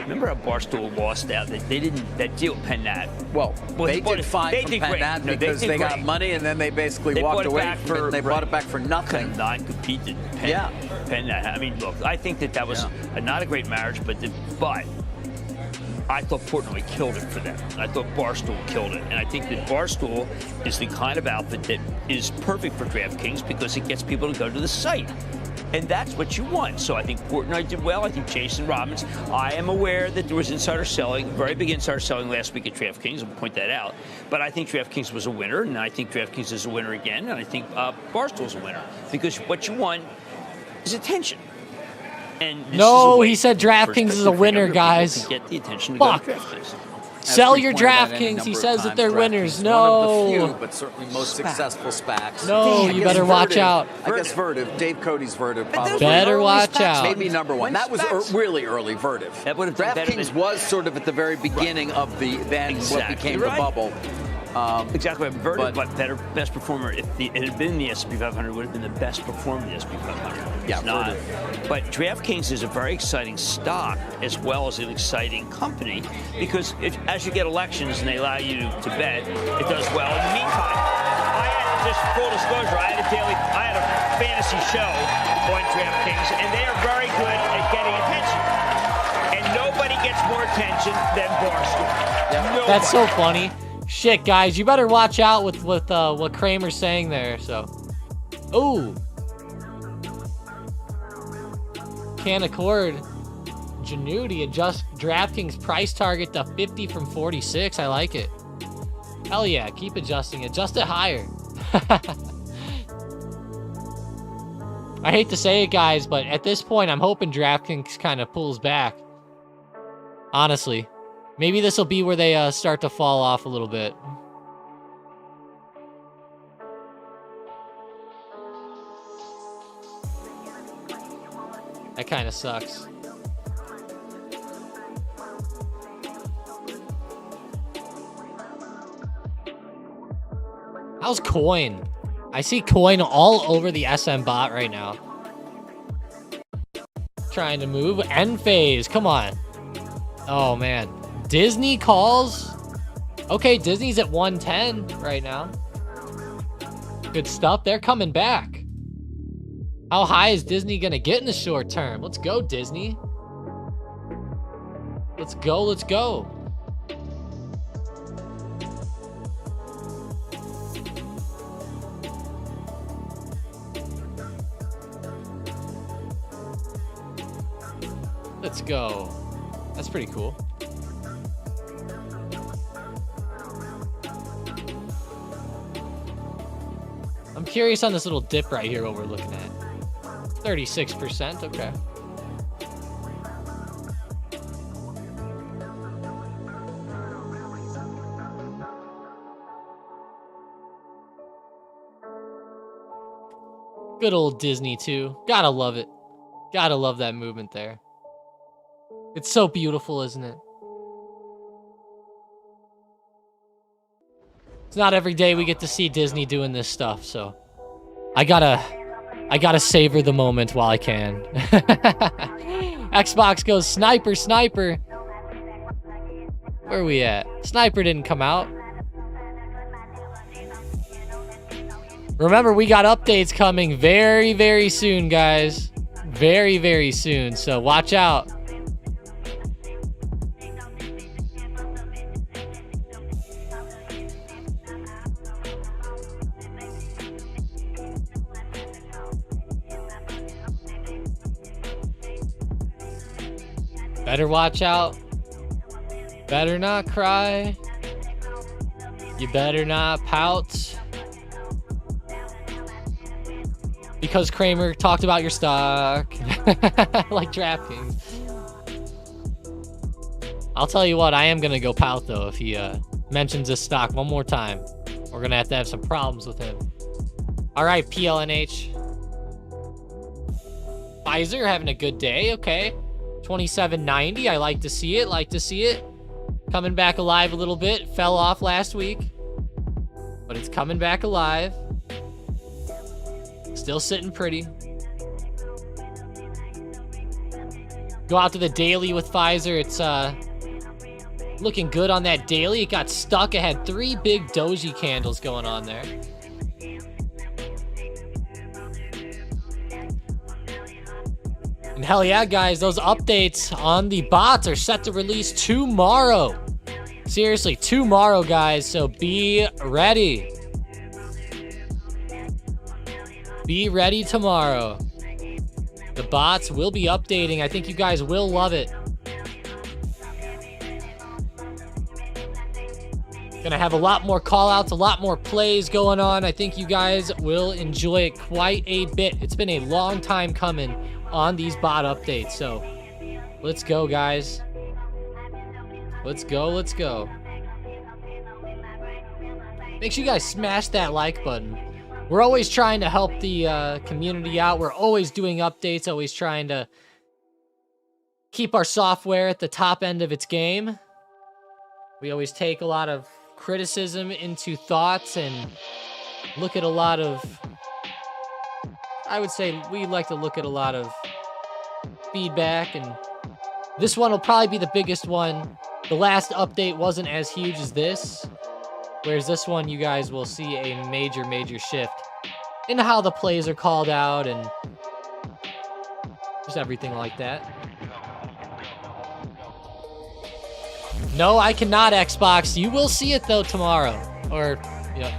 Remember how Barstool lost out? They didn't. That deal, Penn Nat. Well, they did fine from Penn Nat because they got money, and then they basically walked away from it. And they brought it back for nothing. Non-competed. Penn Nat. I mean, look, I think that was not a great marriage, but I thought Portnoy killed it for them. And I thought Barstool killed it. And I think that Barstool is the kind of outfit that is perfect for DraftKings because it gets people to go to the site. And that's what you want. So I think Portnoy did well. I think Jason Robbins. I am aware that there was insider selling, very big insider selling last week at DraftKings. I'll point that out. But I think DraftKings was a winner, and I think DraftKings is a winner again, and I think Barstool's a winner. Because what you want is attention. And no, he said DraftKings is a winner, guys. Get the attention to go to DraftKings. Sell your DraftKings. He says that they're winners. No. One of the few, but certainly most successful SPACs. No, you better watch out. I guess Vertiv, Dave Cody's Vertiv, probably. Better watch out. Maybe number one. That was really early Vertiv. That would have been DraftKings was sort of at the very beginning of what became the bubble. Exactly. Vertiv, but best performer. If it had been the S&P 500, would have been the best performer in the S&P 500. Yeah, not. But DraftKings is a very exciting stock as well as an exciting company because as you get elections and they allow you to bet, it does well. In the meantime, just full disclosure, I had a fantasy show on DraftKings, and they are very good at getting attention. And nobody gets more attention than Barstool. That's so funny. Shit, guys, you better watch out with what Kramer's saying there. So, ooh, Canaccord Genuity adjust DraftKings price target to 50 from 46. I like it. Hell yeah, keep adjusting it. Adjust it higher. I hate to say it, guys, but at this point, I'm hoping DraftKings kind of pulls back. Honestly. Maybe this will be where they start to fall off a little bit. That kind of sucks. How's Coin? I see Coin all over the SM bot right now. Trying to move. End phase. Come on. Oh, man. Disney calls. Okay, Disney's at 110 right now. Good stuff. They're coming back. How high is Disney going to get in the short term? Let's go, Disney. Let's go. Let's go. Let's go. That's pretty cool. I'm curious on this little dip right here, what we're looking at. 36%, okay. Good old Disney, too. Gotta love it. Gotta love that movement there. It's so beautiful, isn't it? It's not every day we get to see Disney doing this stuff, so I gotta savor the moment while I can. Xbox goes sniper, sniper. Where are we at? Sniper didn't come out. Remember, we got updates coming very, very soon, guys. Very, very soon, so watch out. Better watch out. Better not cry. You better not pout. Because Kramer talked about your stock. Like DraftKings. I'll tell you what, I am going to go pout, though, if he mentions this stock one more time. We're going to have some problems with him. All right, PLNH. Pfizer having a good day. Okay. 27.90. I like to see it. Coming back alive a little bit. Fell off last week. But it's coming back alive. Still sitting pretty. Go out to the daily with Pfizer. It's looking good on that daily. It got stuck. It had 3 big doji candles going on there. And hell yeah, guys, those updates on the bots are set to release tomorrow. Seriously, tomorrow, guys. So be ready. Be ready tomorrow. The bots will be updating. I think you guys will love it. Gonna have a lot more call-outs, a lot more plays going on. I think you guys will enjoy it quite a bit. It's been a long time coming on these bot updates. So let's go, guys. Let's go. Make sure you guys smash that like button. We're always trying to help the community out. We're always doing updates, always trying to keep our software at the top end of its game. We always take a lot of criticism into thoughts and look at a lot of, I would say we like to look at a lot of feedback, and this one will probably be the biggest one. The last update wasn't as huge as this, whereas this one you guys will see a major shift in how the plays are called out and just everything like that. No, I cannot Xbox. You will see it though tomorrow, or you know,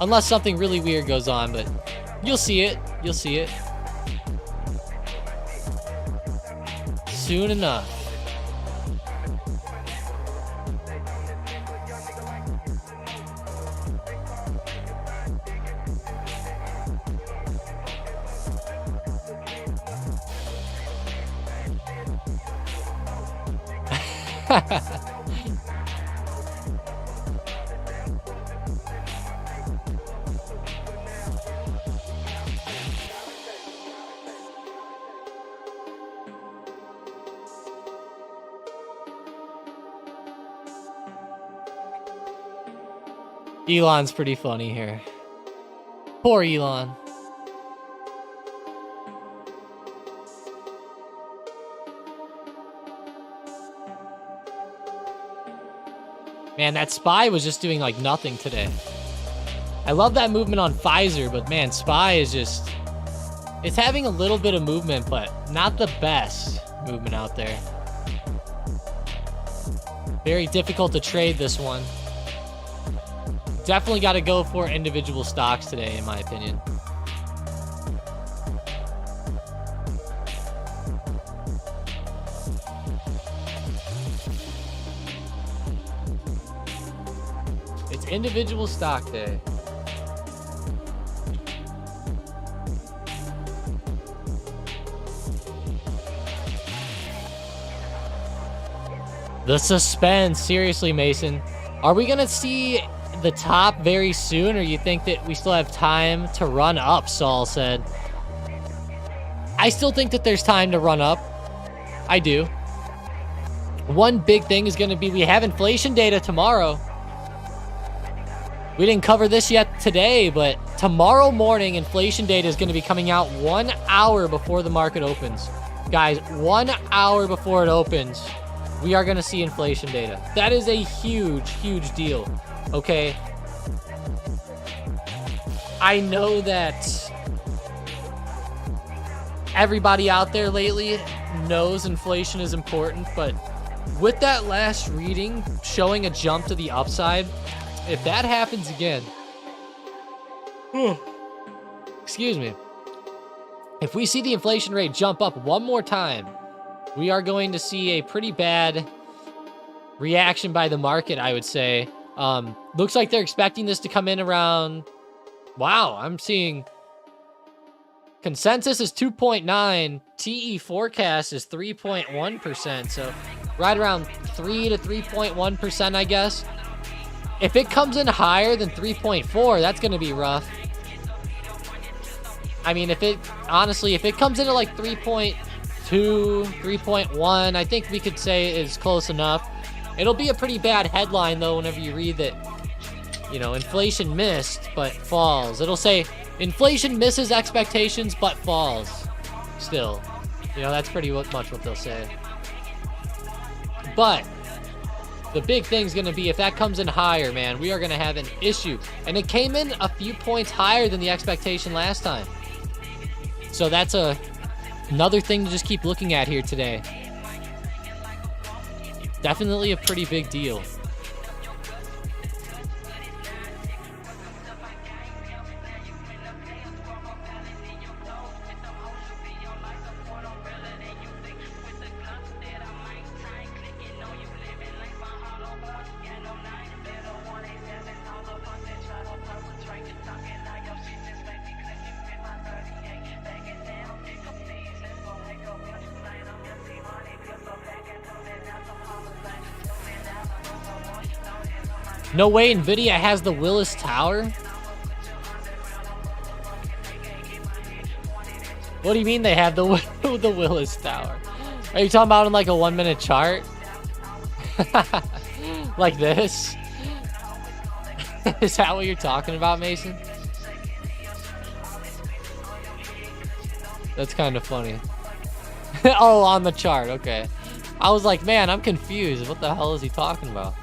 unless something really weird goes on, but you'll see it. You'll see it soon enough. Elon's pretty funny here. Poor Elon. Man, that SPY was just doing like nothing today. I love that movement on Pfizer, but man, SPY is just, it's having a little bit of movement, but not the best movement out there. Very difficult to trade this one. Definitely got to go for individual stocks today, in my opinion. It's individual stock day. The suspense. Seriously, Mason. Are we going to see the top very soon, or you think that we still have time to run up? Saul said. I still think that there's time to run up. I do. One big thing is going to be we have inflation data tomorrow. We didn't cover this yet today, but tomorrow morning inflation data is going to be coming out 1 hour before the market opens. Guys, 1 hour before it opens, we are going to see inflation data. That is a huge deal. Okay, I know that everybody out there lately knows inflation is important, but with that last reading showing a jump to the upside, if that happens again, excuse me, if we see the inflation rate jump up one more time, we are going to see a pretty bad reaction by the market, I would say. Looks like they're expecting this to come in around... Wow, I'm seeing... Consensus is 2.9. TE forecast is 3.1%. So right around 3 to 3.1%, I guess. If it comes in higher than 3.4, that's going to be rough. I mean, honestly, if it comes in at like 3.2, 3.1, I think we could say is close enough. It'll be a pretty bad headline, though, whenever you read that, you know, inflation missed, but falls. It'll say, inflation misses expectations, but falls. Still. You know, that's pretty much what they'll say. But the big thing's going to be if that comes in higher, man, we are going to have an issue. And it came in a few points higher than the expectation last time. So that's another thing to just keep looking at here today. Definitely a pretty big deal. No way Nvidia has the Willis Tower? What do you mean they have the Willis Tower? Are you talking about in like a 1-minute chart? Like this? Is that what you're talking about, Mason? That's kind of funny. Oh, on the chart, okay. I was like, man, I'm confused. What the hell is he talking about?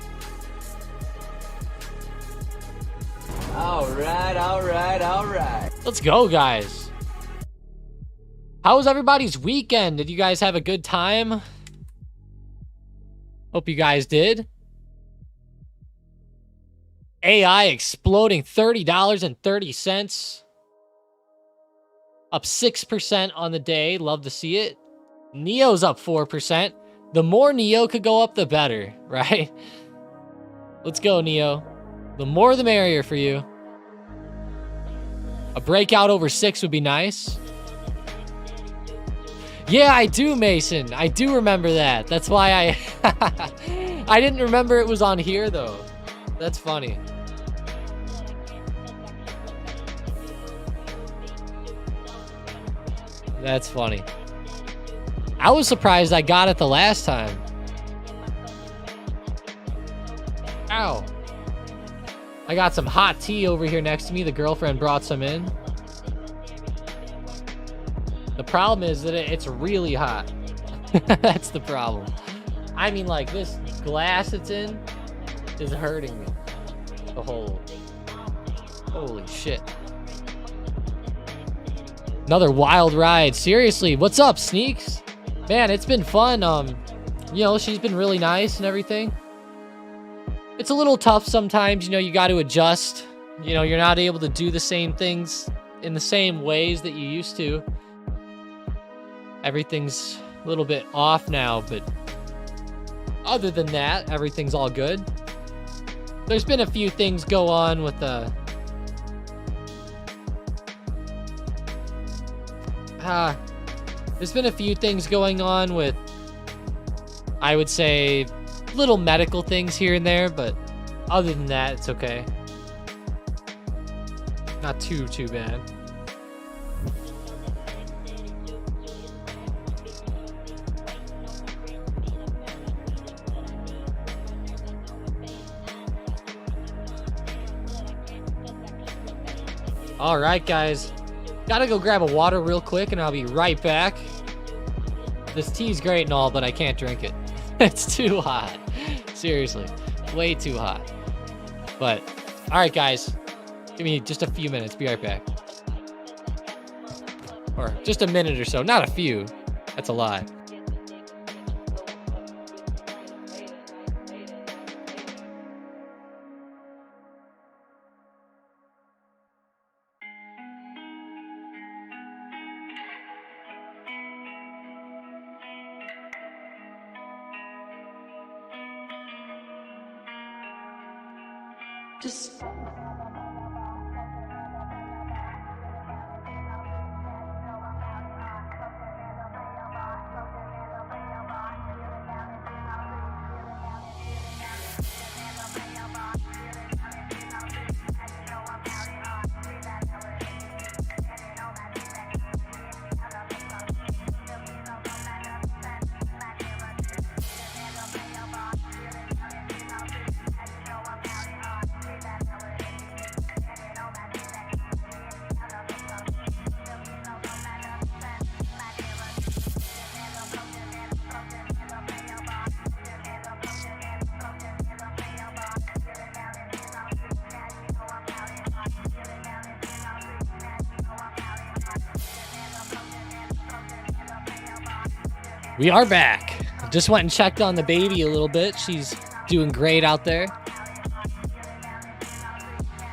All right. Let's go, guys. How was everybody's weekend? Did you guys have a good time? Hope you guys did. AI exploding, $30.30. Up 6% on the day. Love to see it. Neo's up 4%. The more Neo could go up, the better, right? Let's go, Neo. The more the merrier for you. A breakout over 6 would be nice. Yeah, I do, Mason. I do remember that. That's why I... I didn't remember it was on here, though. That's funny. That's funny. I was surprised I got it the last time. Ow. I got some hot tea over here next to me. The girlfriend brought some in. The problem is that it's really hot. That's the problem. I mean, like, this glass it's in is hurting me. The whole... Holy shit. Another wild ride. Seriously, what's up, Sneaks? Man, it's been fun. You know, she's been really nice and everything. It's a little tough sometimes, you know, you got to adjust. You know, you're not able to do the same things in the same ways that you used to. Everything's a little bit off now, but other than that, everything's all good. There's been a few things go on with there's been a few things going on with, I would say, little medical things here and there, but other than that, it's okay. Not too bad. All right, guys. Gotta go grab a water real quick, and I'll be right back. This tea's great and all, but I can't drink it. It's too hot. Seriously. Way too hot. But, all right, guys. Give me just a few minutes. Be right back. Or just a minute or so. Not a few. That's a lot. Just We are back. Just went and checked on the baby a little bit. She's doing great out there.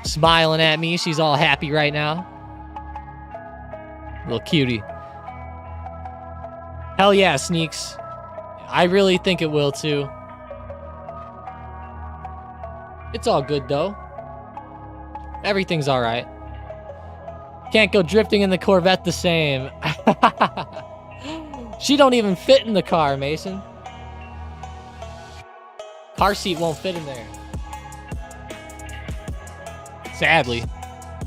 Smiling at me. She's all happy right now. Little cutie. Hell yeah, Sneaks. I really think it will too. It's all good though. Everything's all right. Can't go drifting in the Corvette the same. She don't even fit in the car, Mason. Car seat won't fit in there. Sadly.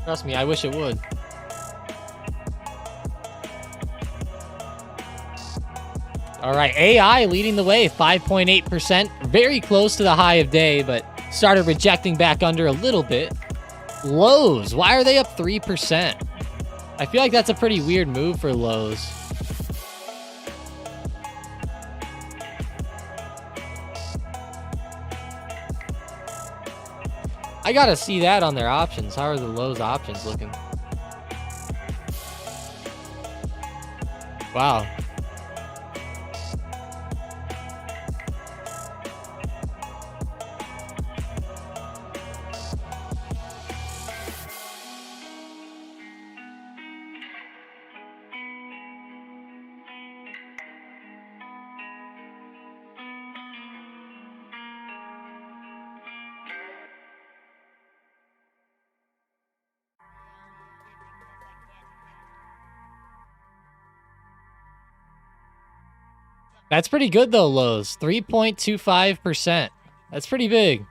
Trust me, I wish it would. All right, AI leading the way, 5.8%. Very close to the high of day, but started rejecting back under a little bit. Lowe's, why are they up 3%? I feel like that's a pretty weird move for Lowe's. I gotta see that on their options. How are the Lowe's options looking? Wow. That's pretty good though, Lowe's. 3.25%. That's pretty big.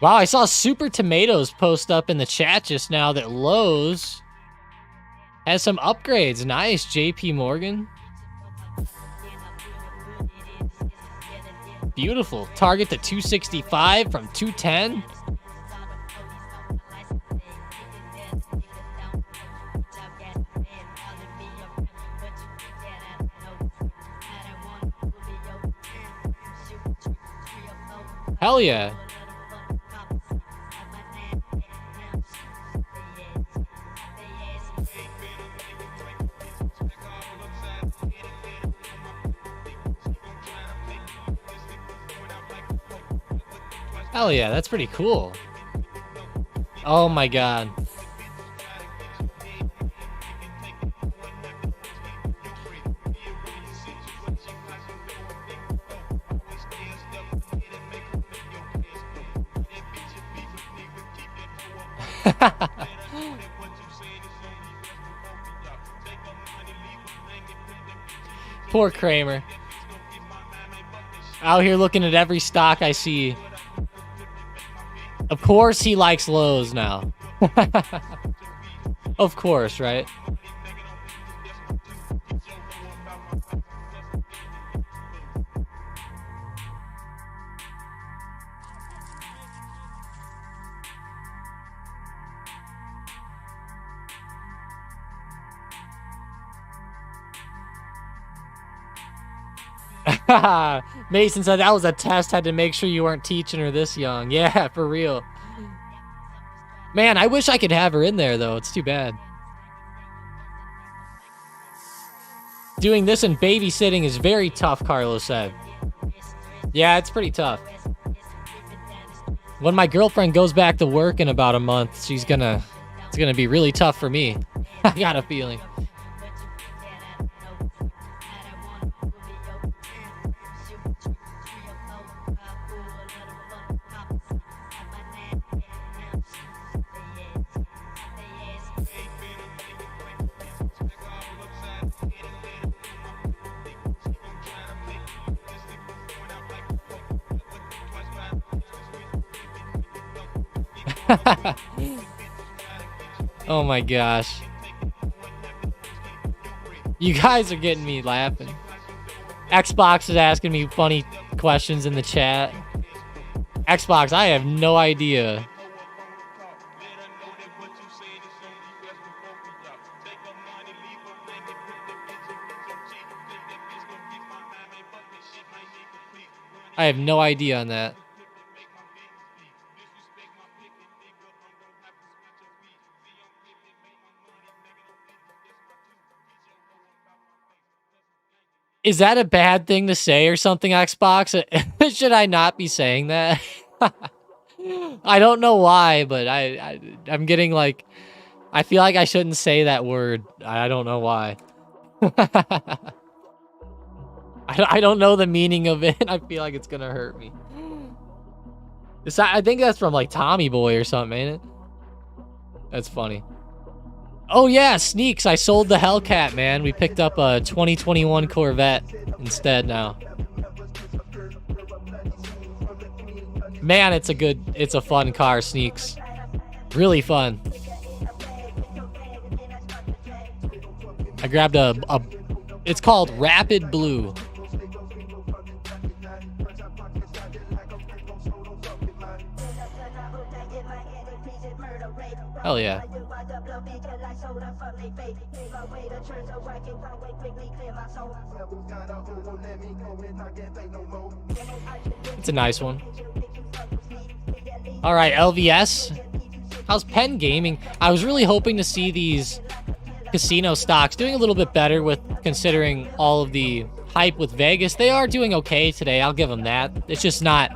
Wow, I saw Super Tomatoes post up in the chat just now that Lowe's has some upgrades. Nice, JP Morgan. Beautiful. Target to 265 from 210. Hell yeah. Hell yeah, that's pretty cool. Oh my god. Poor Kramer. Out here looking at every stock I see. Of course he likes Lowe's now. Of course, right? Mason said that was a test, had to make sure you weren't teaching her this young. Yeah, for real. Man, I wish I could have her in there, though. It's too bad. Doing this and babysitting is very tough, Carlos said. Yeah, it's pretty tough. When my girlfriend goes back to work in about a month, it's gonna be really tough for me. I got a feeling. Oh my gosh. You guys are getting me laughing. Xbox is asking me funny questions in the chat. Xbox, I have no idea. I have no idea on that. Is that a bad thing to say or something, Xbox? Should I not be saying that? I don't know why, but I'm getting like... I feel like I shouldn't say that word. I don't know why. I don't know the meaning of it. I feel like it's gonna hurt me. I think that's from like Tommy Boy or something, ain't it? That's funny. Oh yeah, Sneaks. I sold the Hellcat, man. We picked up a 2021 Corvette instead now. Man, it's a fun car, Sneaks. Really fun. I grabbed it's called Rapid Blue. Hell yeah. It's a nice one. All right, LVS. How's Penn Gaming? I was really hoping to see these casino stocks doing a little bit better with considering all of the hype with Vegas. They are doing okay today. I'll give them that. It's just not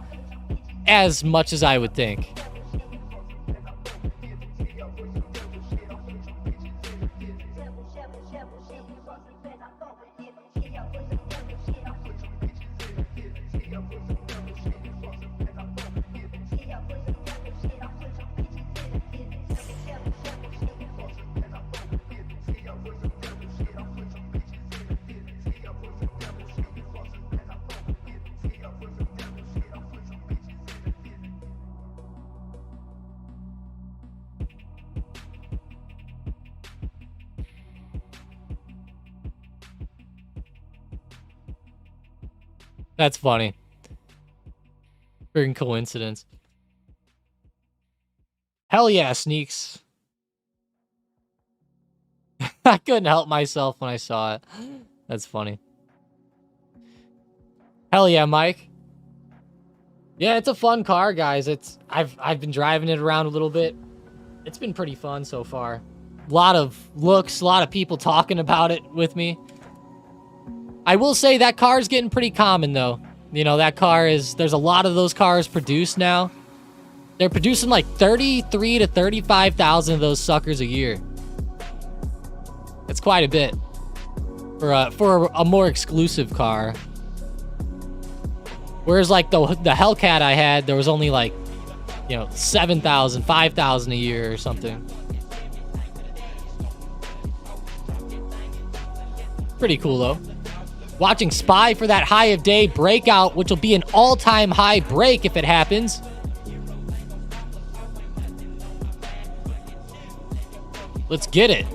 as much as I would think. That's funny. Freaking coincidence. Hell yeah, Sneaks. I couldn't help myself when I saw it. That's funny. Hell yeah, Mike. Yeah, it's a fun car, guys. I've been driving it around a little bit. It's been pretty fun so far. A lot of looks, a lot of people talking about it with me. I will say that car is getting pretty common, though. You know, that car is... There's a lot of those cars produced now. They're producing like 33 to 35,000 of those suckers a year. That's quite a bit for a more exclusive car. Whereas like the Hellcat I had, there was only like, you know, 7,000, 5,000 a year or something. Pretty cool though. Watching Spy for that high of day breakout, which will be an all-time high break if it happens. Let's get it.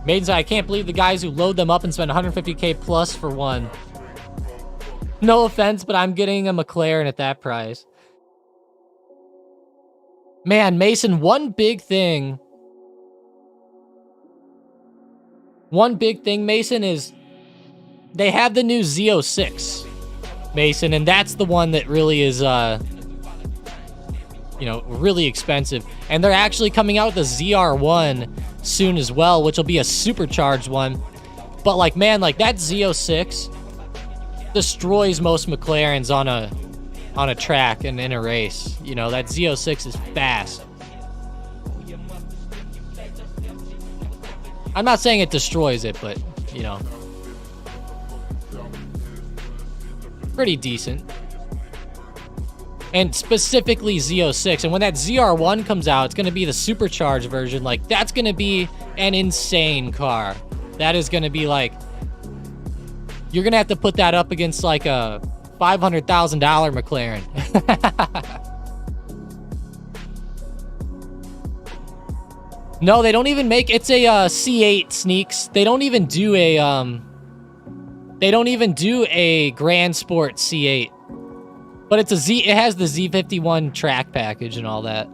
Maidens, I can't believe the guys who load them up and spend 150K plus for one. No offense, but I'm getting a McLaren at that price. Man, Mason, one big thing, Mason, is they have the new Z06, Mason, and that's the one that really is, you know, really expensive. And they're actually coming out with a ZR1 soon as well, which will be a supercharged one. But, like, man, like, that Z06... destroys most McLarens on a track and in a race. You know, that Z06 is fast. I'm not saying it destroys it, but, you know, pretty decent. And specifically Z06. And when that ZR1 comes out, it's going to be the supercharged version. Like, that's going to be an insane car. That is going to be like... You're going to have to put that up against like a $500,000 McLaren. No, they don't even make... It's a C8 Sneaks. They don't even do a... They don't even do a Grand Sport C8. But it's a Z... It has the Z51 track package and all that.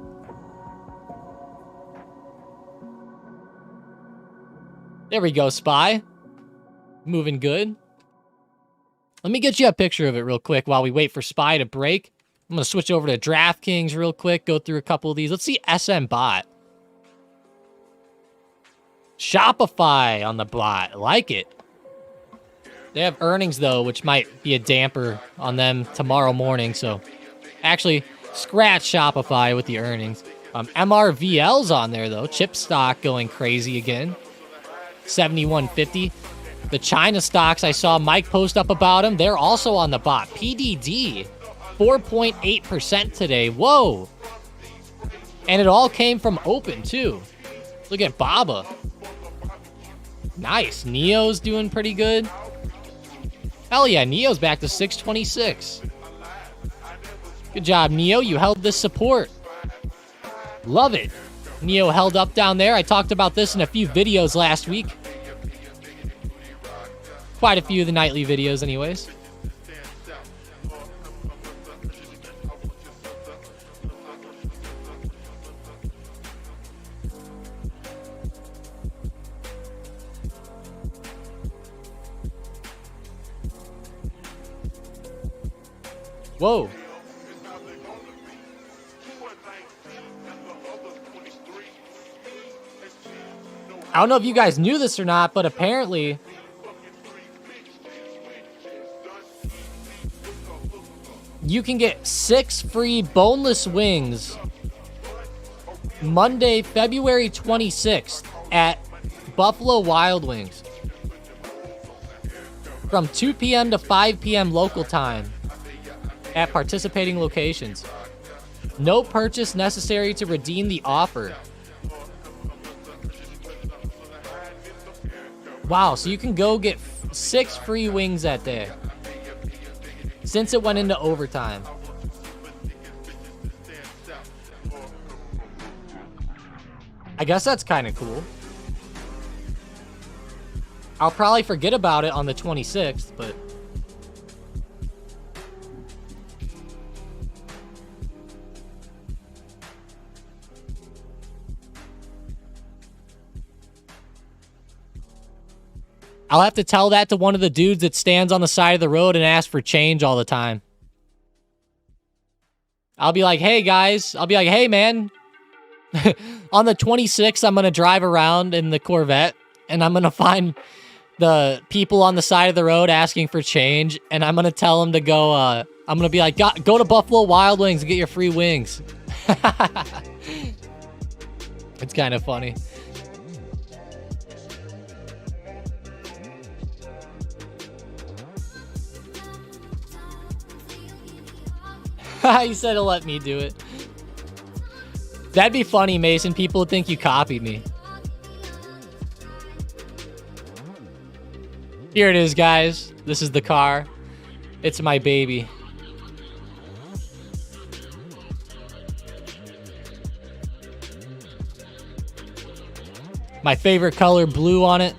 There we go, Spy. Moving good. Let me get you a picture of it real quick while we wait for Spy to break. I'm going to switch over to DraftKings real quick, go through a couple of these. Let's see SM Bot. Shopify on the bot. I like it. They have earnings, though, which might be a damper on them tomorrow morning. So, actually, scratch Shopify with the earnings. MRVL's on there, though. Chip stock going crazy again. 71.50. The China stocks, I saw Mike post up about them. They're also on the bot. PDD, 4.8% today. Whoa. And it all came from open, too. Look at Baba. Nice. Neo's doing pretty good. Hell yeah, Neo's back to 626. Good job, Neo. You held this support. Love it. Neo held up down there. I talked about this in a few videos last week. Quite a few of the nightly videos anyways. Whoa. I don't know if you guys knew this or not, but apparently you can get 6 free boneless wings Monday, February 26th at Buffalo Wild Wings from 2 p.m. to 5 p.m. local time at participating locations. No purchase necessary to redeem the offer. Wow, so you can go get 6 free wings that day since it went into overtime. I guess that's kind of cool. I'll probably forget about it on the 26th, but... I'll have to tell that to one of the dudes that stands on the side of the road and asks for change all the time. I'll be like, hey, guys. I'll be like, hey, man. On the 26th, I'm going to drive around in the Corvette, and I'm going to find the people on the side of the road asking for change, and I'm going to tell them to go, I'm going to be like, go to Buffalo Wild Wings and get your free wings. It's kind of funny. He said he'll let me do it. That'd be funny, Mason. People would think you copied me. Here it is, guys. This is the car. It's my baby. My favorite color, blue on it.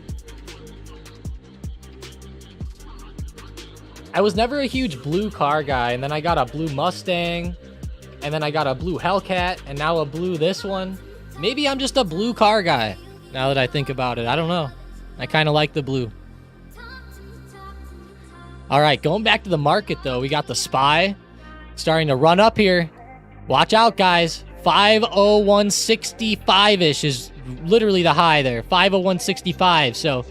I was never a huge blue car guy, and then I got a blue Mustang, and then I got a blue Hellcat, and now a blue this one. Maybe I'm just a blue car guy, now that I think about it. I don't know. I kind of like the blue. All right, going back to the market, though, we got the SPY starting to run up here. Watch out, guys. 501.65-ish is literally the high there. 501.65, so...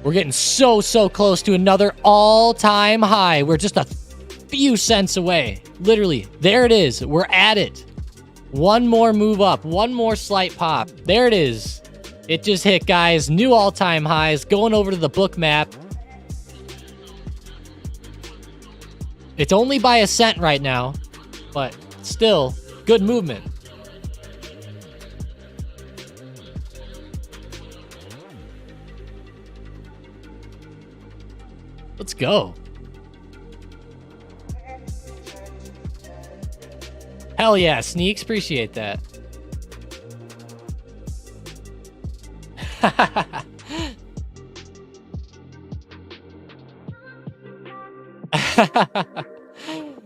we're getting so close to another all-time high. We're just a few cents away. Literally, there it is. We're at it. One more move up. One more slight pop. There it is. It just hit, guys. New all-time highs. Going over to the book map. It's only by a cent right now, but still good movement. Let's go. Hell yeah, Sneaks. Appreciate that.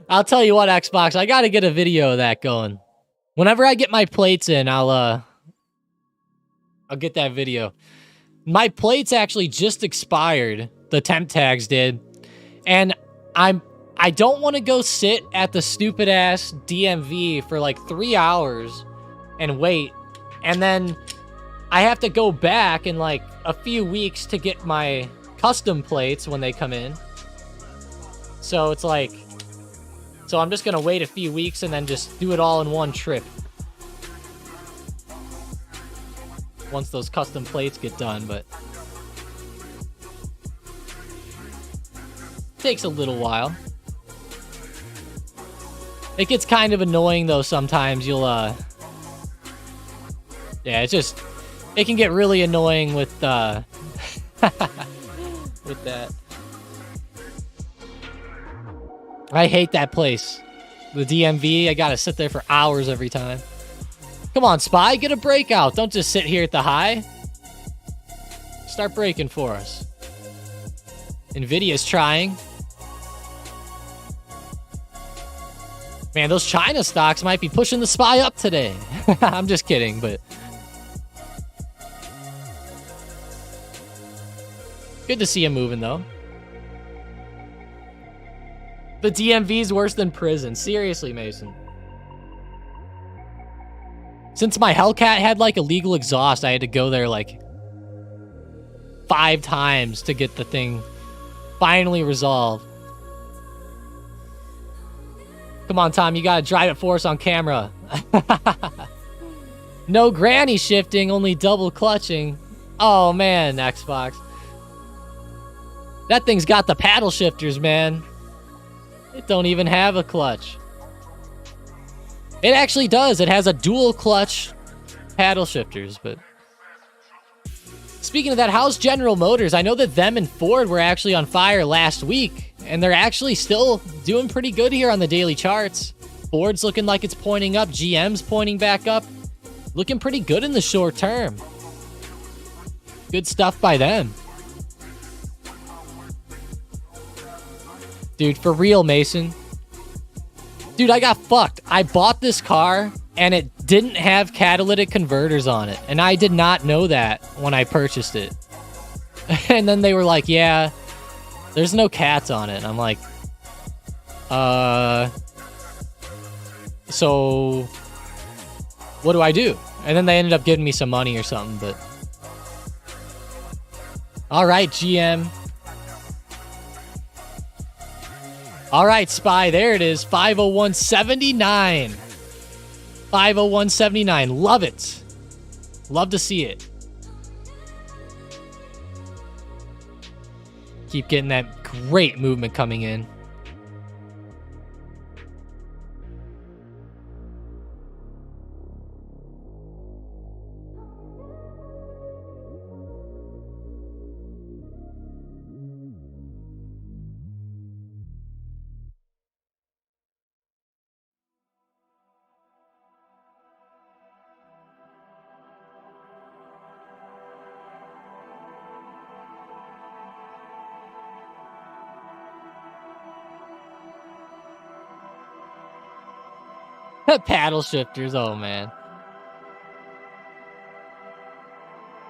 I'll tell you what, Xbox, I gotta get a video of that going. Whenever I get my plates in, I'll get that video. My plates actually just expired. The temp tags did. And I don't want to go sit at the stupid ass DMV for like 3 hours and wait. And then I have to go back in like a few weeks to get my custom plates when they come in. So it's like, so I'm just going to wait a few weeks and then just do it all in one trip. Once those custom plates get done, but takes a little while. It gets kind of annoying though sometimes. You'll yeah, it's just, it can get really annoying with with that. I hate that place. The DMV, I gotta sit there for hours every time. Come on, Spy, get a breakout. Don't just sit here at the high. Start breaking for us. Nvidia's trying. Man, those China stocks might be pushing the Spy up today. I'm just kidding, but good to see him moving, though. The DMV's worse than prison. Seriously, Mason. Since my Hellcat had, like, illegal exhaust, I had to go there, like, 5 times to get the thing finally resolved. Come on, Tom, you gotta drive it for us on camera. No granny shifting, only double clutching. Oh, man, Xbox. That thing's got the paddle shifters, man. It don't even have a clutch. It actually does. It has a dual clutch paddle shifters, but... Speaking of that, how's General Motors? I know that them and Ford were actually on fire last week, and they're actually still doing pretty good here on the daily charts. Ford's looking like it's pointing up. GM's pointing back up. Looking pretty good in the short term. Good stuff by them. Dude, for real, Mason. Dude, I got fucked. I bought this car, and it didn't have catalytic converters on it. And I did not know that when I purchased it. And then they were like, yeah, there's no cats on it. And I'm like, so what do I do? And then they ended up giving me some money or something, but... All right, GM. All right, Spy, there it is. 501.79. 501.79. Love it. Love to see it. Keep getting that great movement coming in. Paddle shifters, oh man.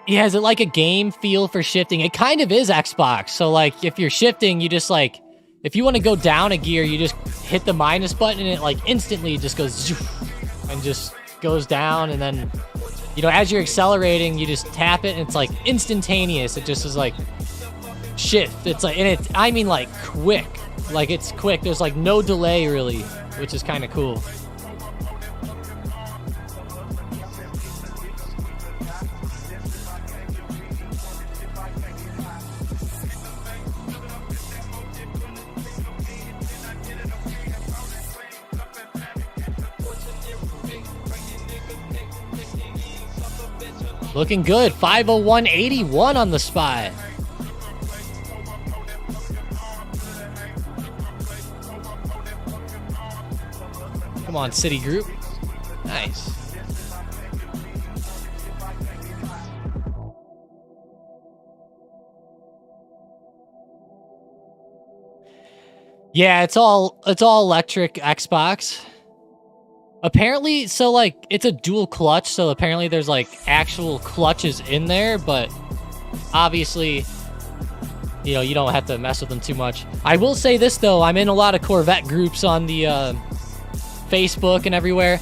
Yeah, is it like a game feel for shifting? It kind of is Xbox. So like if you're shifting, you just like, if you want to go down a gear, you just hit the minus button and it like instantly just goes and just goes down. And then, you know, as you're accelerating, you just tap it and it's like instantaneous. It just is like shift. It's like, and it, I mean like quick, like it's quick. There's like no delay really, which is kind of cool. Looking good. 501.81 on the spot. Come on, Citigroup. Nice. Yeah, it's all electric Xbox. Apparently, so like it's a dual clutch, so apparently there's like actual clutches in there, but obviously, you know, you don't have to mess with them too much. I will say this though, I'm in a lot of Corvette groups on the Facebook and everywhere.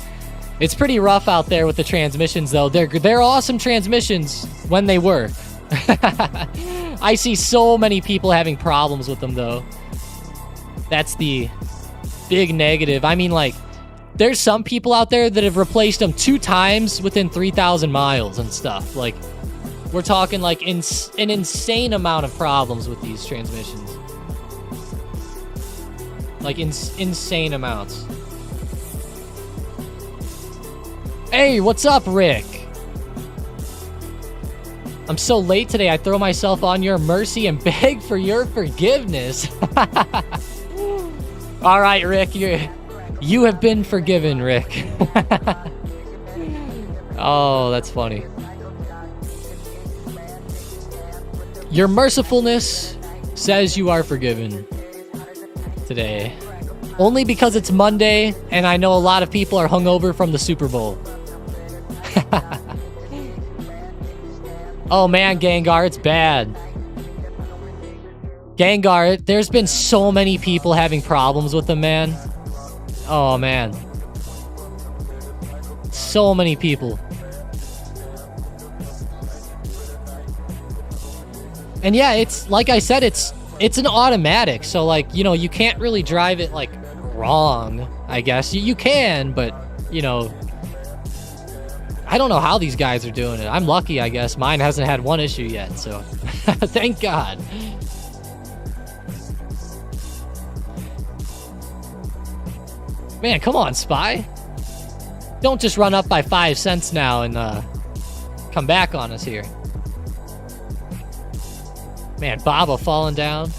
It's pretty rough out there with the transmissions though. They're awesome transmissions when they work. I see so many people having problems with them though. That's the big negative. I mean, like, there's some people out there that have replaced them 2 times within 3,000 miles and stuff. Like, we're talking like an insane amount of problems with these transmissions. Like insane amounts. Hey, what's up, Rick? I'm so late today, I throw myself on your mercy and beg for your forgiveness. All right, Rick, you have been forgiven, Rick. Oh, that's funny. Your mercifulness says you are forgiven today. Only because it's Monday, and I know a lot of people are hungover from the Super Bowl. Oh man, Gengar, it's bad. Gengar, there's been so many people having problems with them, man. Oh man. So many people. And yeah, it's like I said, it's an automatic, so like, you know, you can't really drive it like wrong, I guess. You can, but you know, I don't know how these guys are doing it. I'm lucky, I guess. Mine hasn't had one issue yet, so thank God. Man, come on, Spy. Don't just run up by 5 cents now and come back on us here. Man, Baba falling down.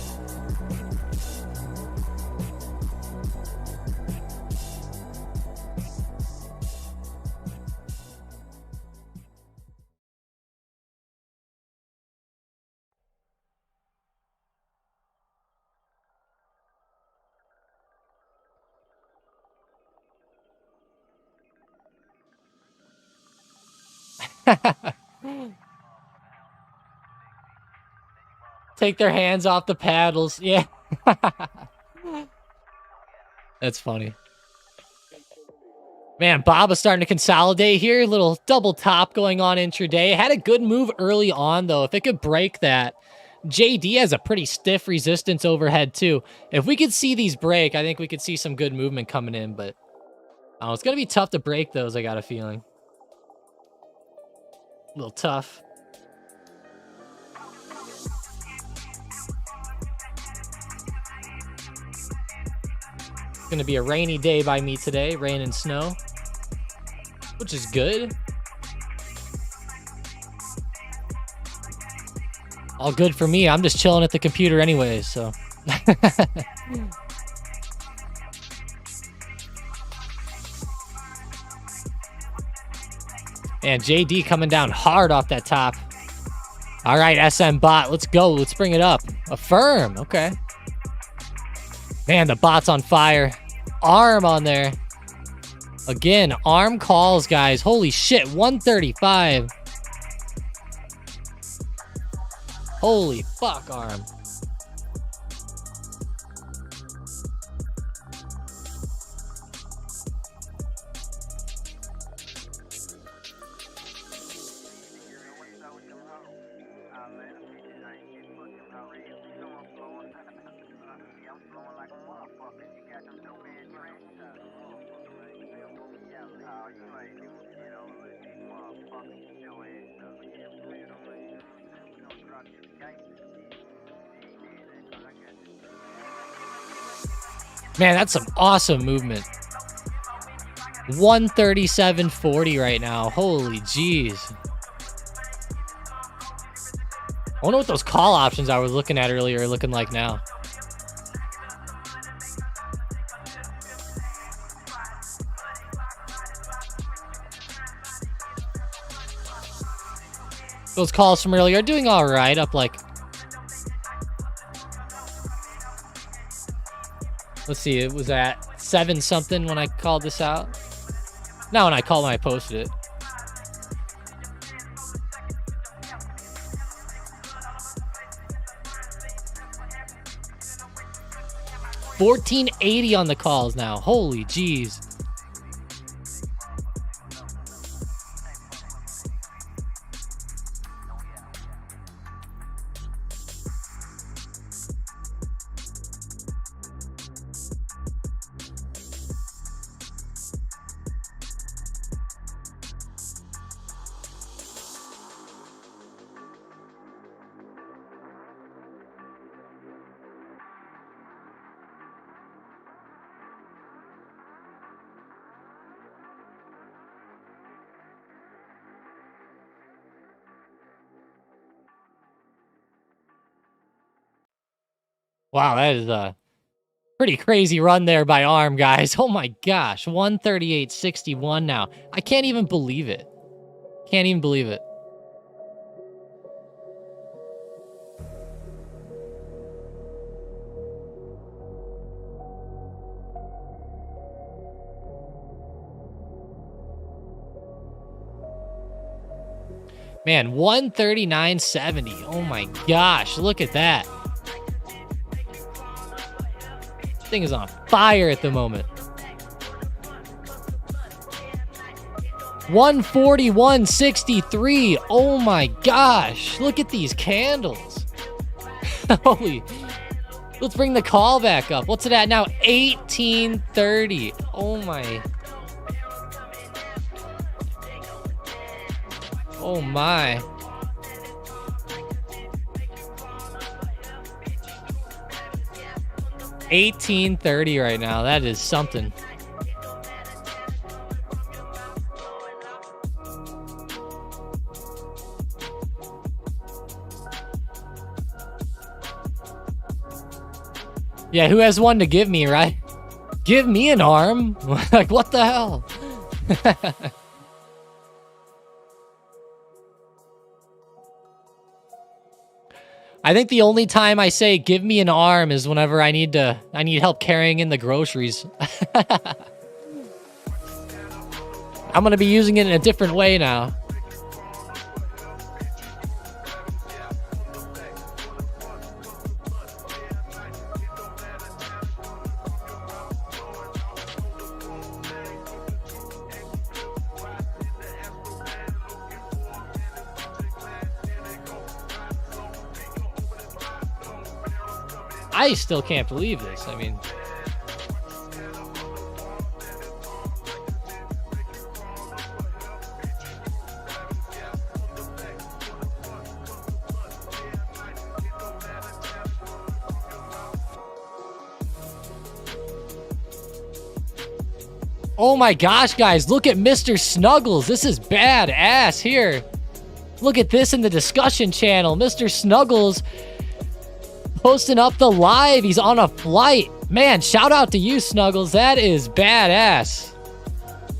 Take their hands off the paddles. Yeah. That's funny. Man, Baba's starting to consolidate here. Little double top going on intraday. Had a good move early on, though. If it could break that. JD has a pretty stiff resistance overhead, too. If we could see these break, I think we could see some good movement coming in, but it's going to be tough to break those, I got a feeling. A little tough. It's gonna be a rainy day by me today, rain and snow, which is good. All good for me. I'm just chilling at the computer anyways, so. And JD coming down hard off that top. All right, SM bot, let's go. Let's bring it up. Affirm, okay. Man, the bot's on fire. Arm on there. Again, arm calls, guys. Holy shit, 135. Holy fuck, arm. Man, that's some awesome movement. 137.40 right now. Holy jeez. wonder what those call options I was looking at earlier are looking like now. Those calls from earlier are doing all right, up like... Let's see, it was at 7 something when I called this out. Not when I posted it. $14.80 on the calls now. Holy jeez. Wow, that is a pretty crazy run there by ARM, guys. Oh my gosh, 138.61 now. I can't even believe it. Can't even believe it. Man, 139.70. Oh my gosh, look at that. Thing is on fire at the moment. 141.63. Oh my gosh, look at these candles. Holy. Let's bring the call back up. What's it at now? 18.30. Oh my. Oh my. $18.30 right now. That is something. Yeah, who has one to give me, right? Give me an arm. Like, what the hell? I think the only time I say give me an arm is whenever I need help carrying in the groceries. I'm going to be using it in a different way now. I still can't believe this. I mean, oh my gosh, guys, look at Mr. Snuggles. This is badass here. Look at this in the discussion channel. Mr. Snuggles posting up the live. He's on a flight. Man, shout out to you, Snuggles. That is badass.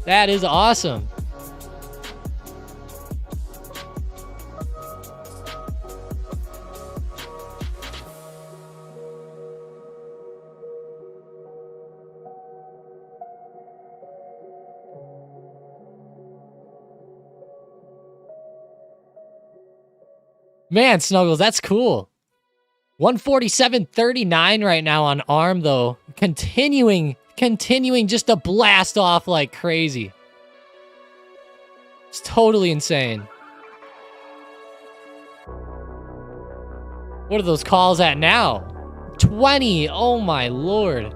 That is awesome. Man, Snuggles, that's cool. 147.39 right now on ARM, though. Continuing just to blast off like crazy. It's totally insane. What are those calls at now? 20. Oh my lord.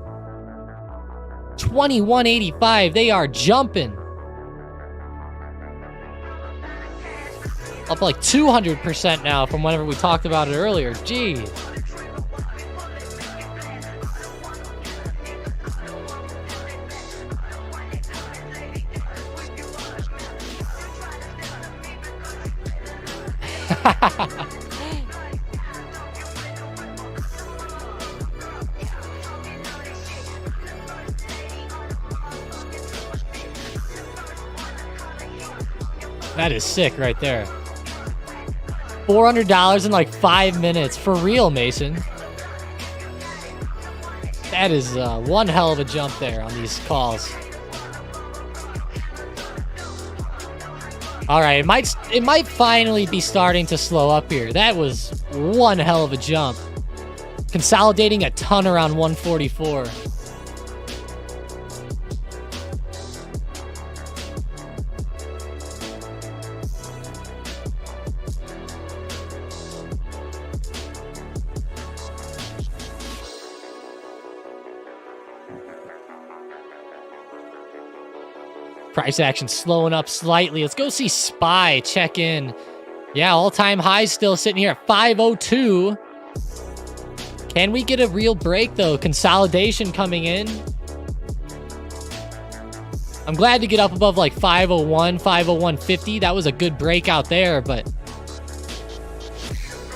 21.85. They are jumping. Up like 200% now from whenever we talked about it earlier. Jeez. That is sick right there. $400 in like 5 minutes. For real, Mason. That is one hell of a jump there on these calls. All right, it might finally be starting to slow up here. That was one hell of a jump. Consolidating a ton around 144. Price action slowing up slightly. Let's go see SPY check in. Yeah, all-time high still sitting here at 502. Can we get a real break, though? Consolidation coming in. I'm glad to get up above like 501, 501.50. That was a good breakout there, but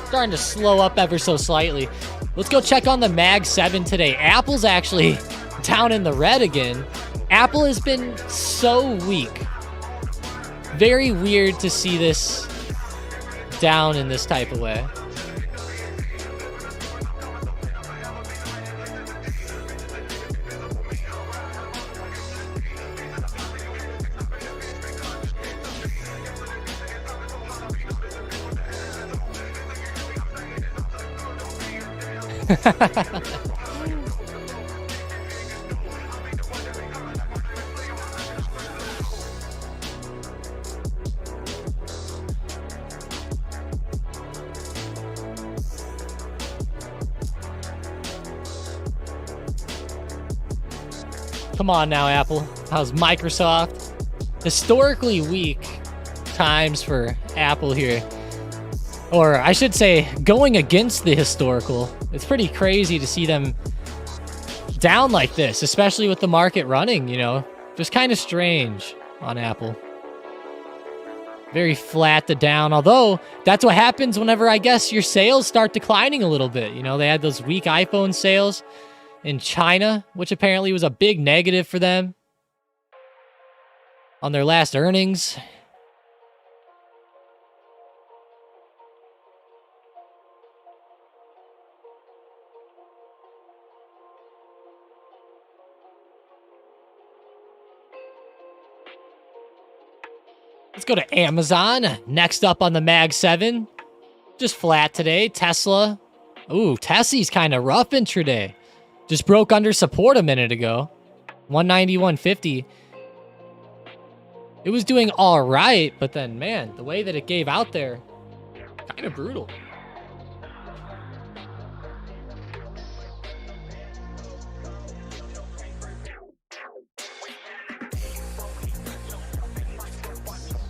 starting to slow up ever so slightly. Let's go check on the Mag 7 today. Apple's actually down in the red again. Apple has been so weak. Very weird to see this down in this type of way. Come on now, Apple. How's Microsoft? Historically weak times for Apple here. Or I should say, going against the historical. It's pretty crazy to see them down like this, especially with the market running, you know. Just kind of strange on Apple. Very flat to down, although that's what happens whenever, I guess, your sales start declining a little bit. You know, they had those weak iPhone sales in China, which apparently was a big negative for them on their last earnings. Let's go to Amazon. Next up on the Mag 7. Just flat today. Tesla. Ooh, Tessie's kind of rough intraday. Just broke under support a minute ago. 191.50. It was doing all right, but then, man, the way that it gave out there, kind of brutal.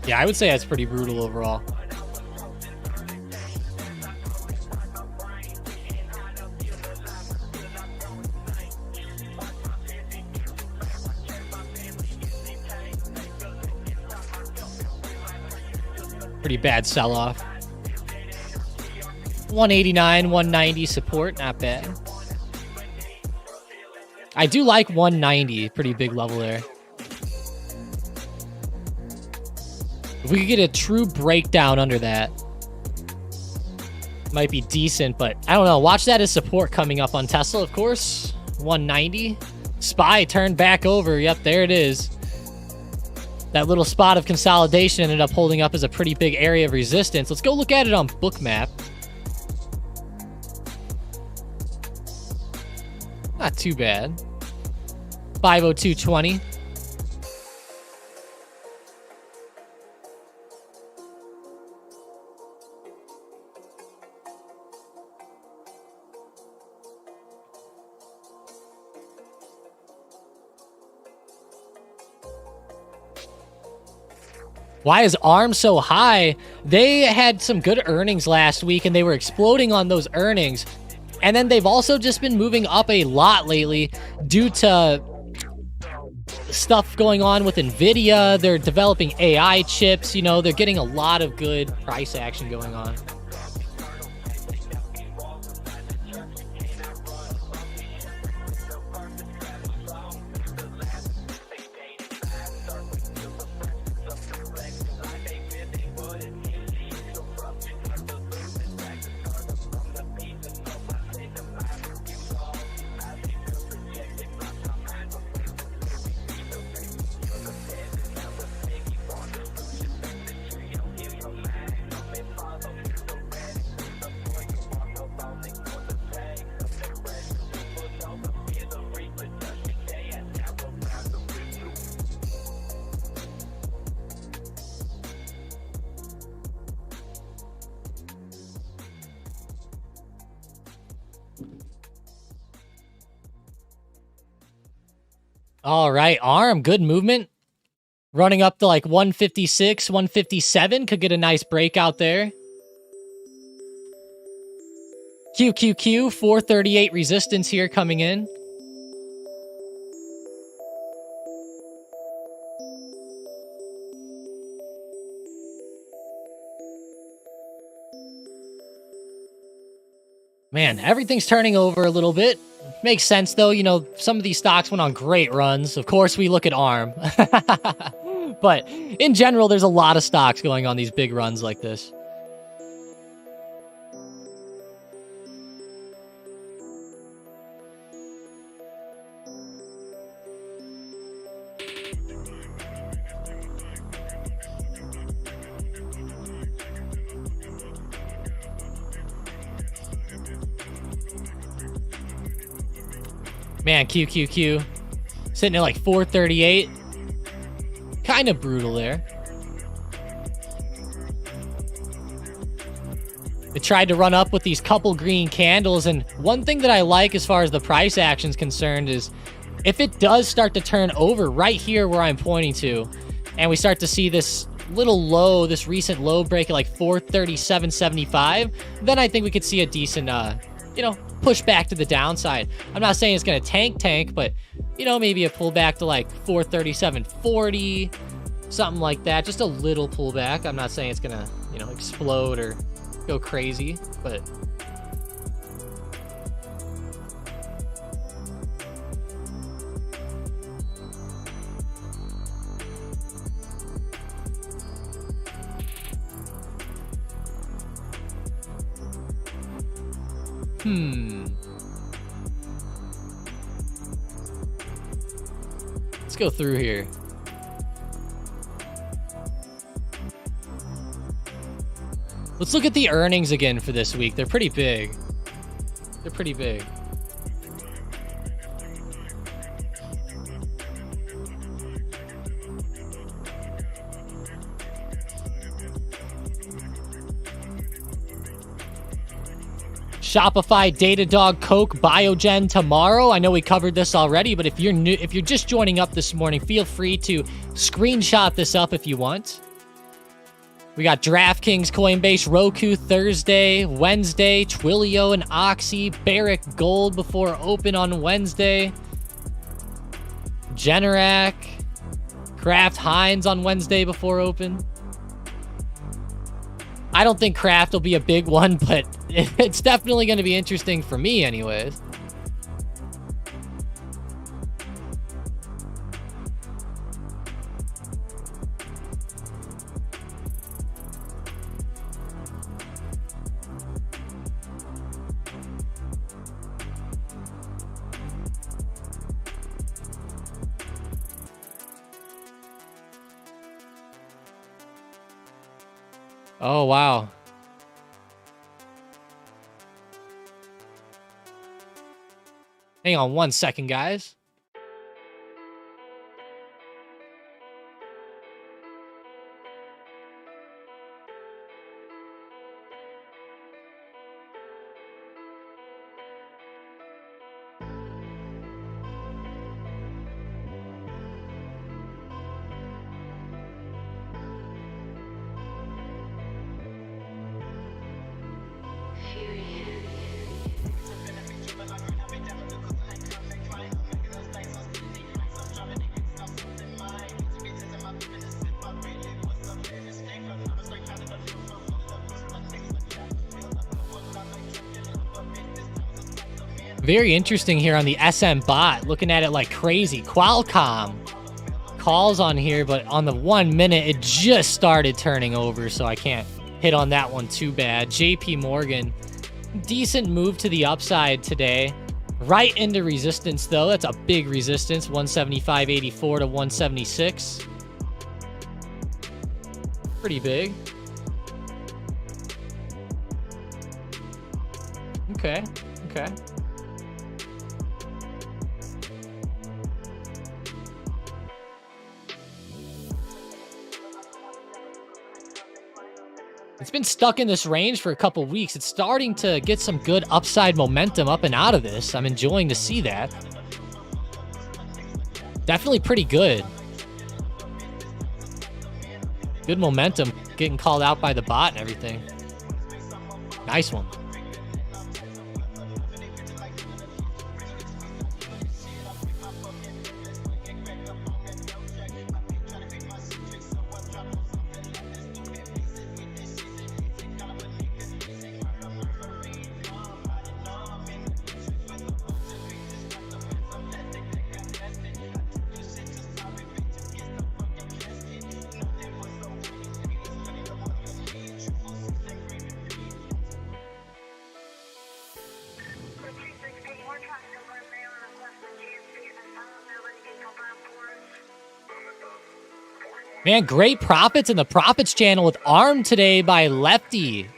Yeah, I would say that's pretty brutal overall. Pretty bad sell-off. 189, 190 support, not bad. I do like 190, pretty big level there. If we could get a true breakdown under that, might be decent, but I don't know. Watch that as support coming up on Tesla, of course. 190. SPY turned back over. Yep, there it is. That little spot of consolidation ended up holding up as a pretty big area of resistance. Let's go look at it on Bookmap. Not too bad. 502.20. Why is ARM so high? They had some good earnings last week, and they were exploding on those earnings. And then they've also just been moving up a lot lately due to stuff going on with NVIDIA. They're developing AI chips. You know, they're getting a lot of good price action going on. All right, ARM, good movement. Running up to like 156, 157. Could get a nice breakout there. QQQ, 438 resistance here coming in. Man, everything's turning over a little bit. Makes sense, though. You know, some of these stocks went on great runs. Of course, we look at ARM. But in general, there's a lot of stocks going on these big runs like this. Man, QQQ sitting at like 438. Kind of brutal there. It tried to run up with these couple green candles, and one thing that I like as far as the price action is concerned is if it does start to turn over right here where I'm pointing to, and we start to see this little low, this recent low break at like 437.75, then I think we could see a decent, you know, push back to the downside. I'm not saying it's going to tank, but, you know, maybe a pullback to like 437.40, something like that. Just a little pullback. I'm not saying it's going to, you know, explode or go crazy, but... Let's go through here. Let's look at the earnings again for this week. They're pretty big. They're pretty big. Shopify, Datadog, Coke, Biogen tomorrow. I know we covered this already, but if you're new, if you're just joining up this morning, feel free to screenshot this up if you want. We got DraftKings, Coinbase, Roku Thursday, Wednesday, Twilio and Oxy, Barrick Gold before open on Wednesday, Generac, Kraft Heinz on Wednesday before open. I don't think Kraft will be a big one, but it's definitely going to be interesting for me anyways. Oh, wow. Hang on one second, guys. Very interesting here on the SM bot. Looking at it like crazy. Qualcomm calls on here, but on the 1 minute, it just started turning over, so I can't hit on that one too bad. JP Morgan, decent move to the upside today. Right into resistance, though. That's a big resistance. 175.84 to 176. Pretty big. Okay, okay. It's been stuck in this range for a couple weeks. It's starting to get some good upside momentum up and out of this. I'm enjoying to see that. definitely pretty good. Good momentum getting called out by the bot and everything. Nice one. Man, great profits in the profits channel with ARM today by Lefty.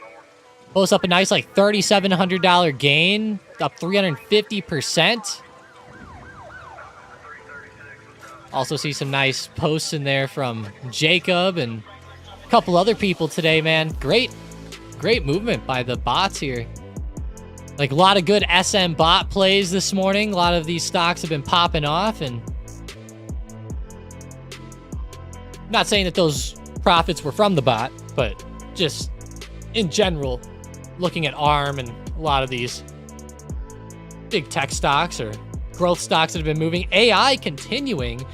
Posts up a nice like $3,700 gain, up 350%. Also see some nice posts in there from Jacob and a couple other people today, man. Great movement by the bots here. Like a lot of good SM bot plays this morning. A lot of these stocks have been popping off, and not saying that those profits were from the bot, but just in general, looking at ARM and a lot of these big tech stocks or growth stocks that have been moving. AI continuing.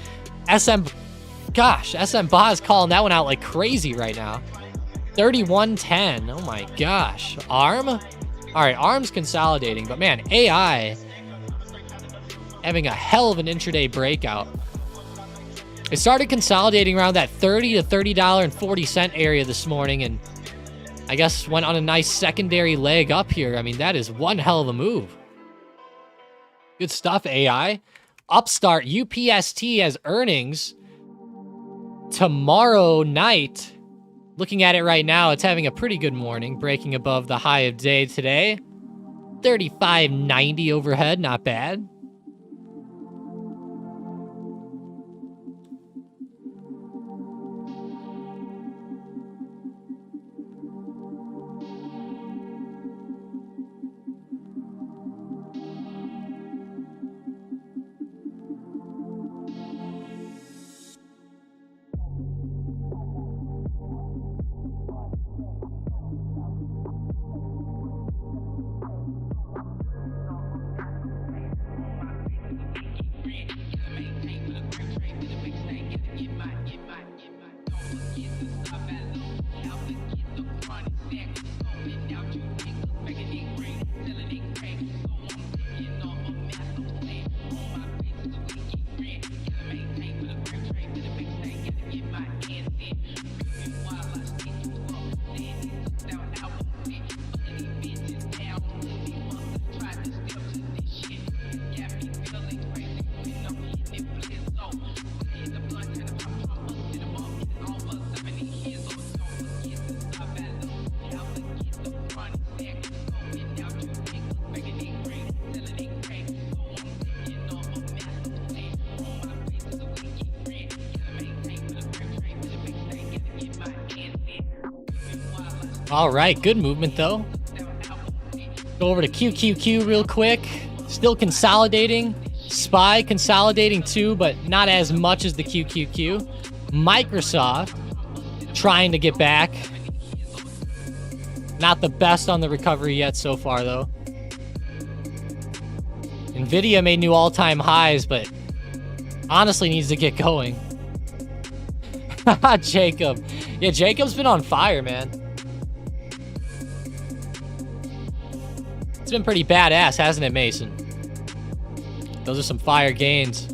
SM bot is calling that one out like crazy right now. 31.10. Oh my gosh. ARM? All right, ARM's consolidating, but man, AI having a hell of an intraday breakout. It started consolidating around that $30 to $30.40 area this morning, and I guess went on a nice secondary leg up here. I mean, that is one hell of a move. Good stuff, AI. Upstart, UPST has earnings tomorrow night. Looking at it right now, it's having a pretty good morning, breaking above the high of day today. 35.90 overhead, not bad. All right, good movement though. Go over to QQQ real quick. Still consolidating. SPY consolidating too, but not as much as the QQQ. Microsoft trying to get back. Not the best on the recovery yet so far though. Nvidia made new all-time highs, but honestly needs to get going. Jacob. Yeah, Jacob's been on fire, man. It's been pretty badass, hasn't it, Mason? Those are some fire gains.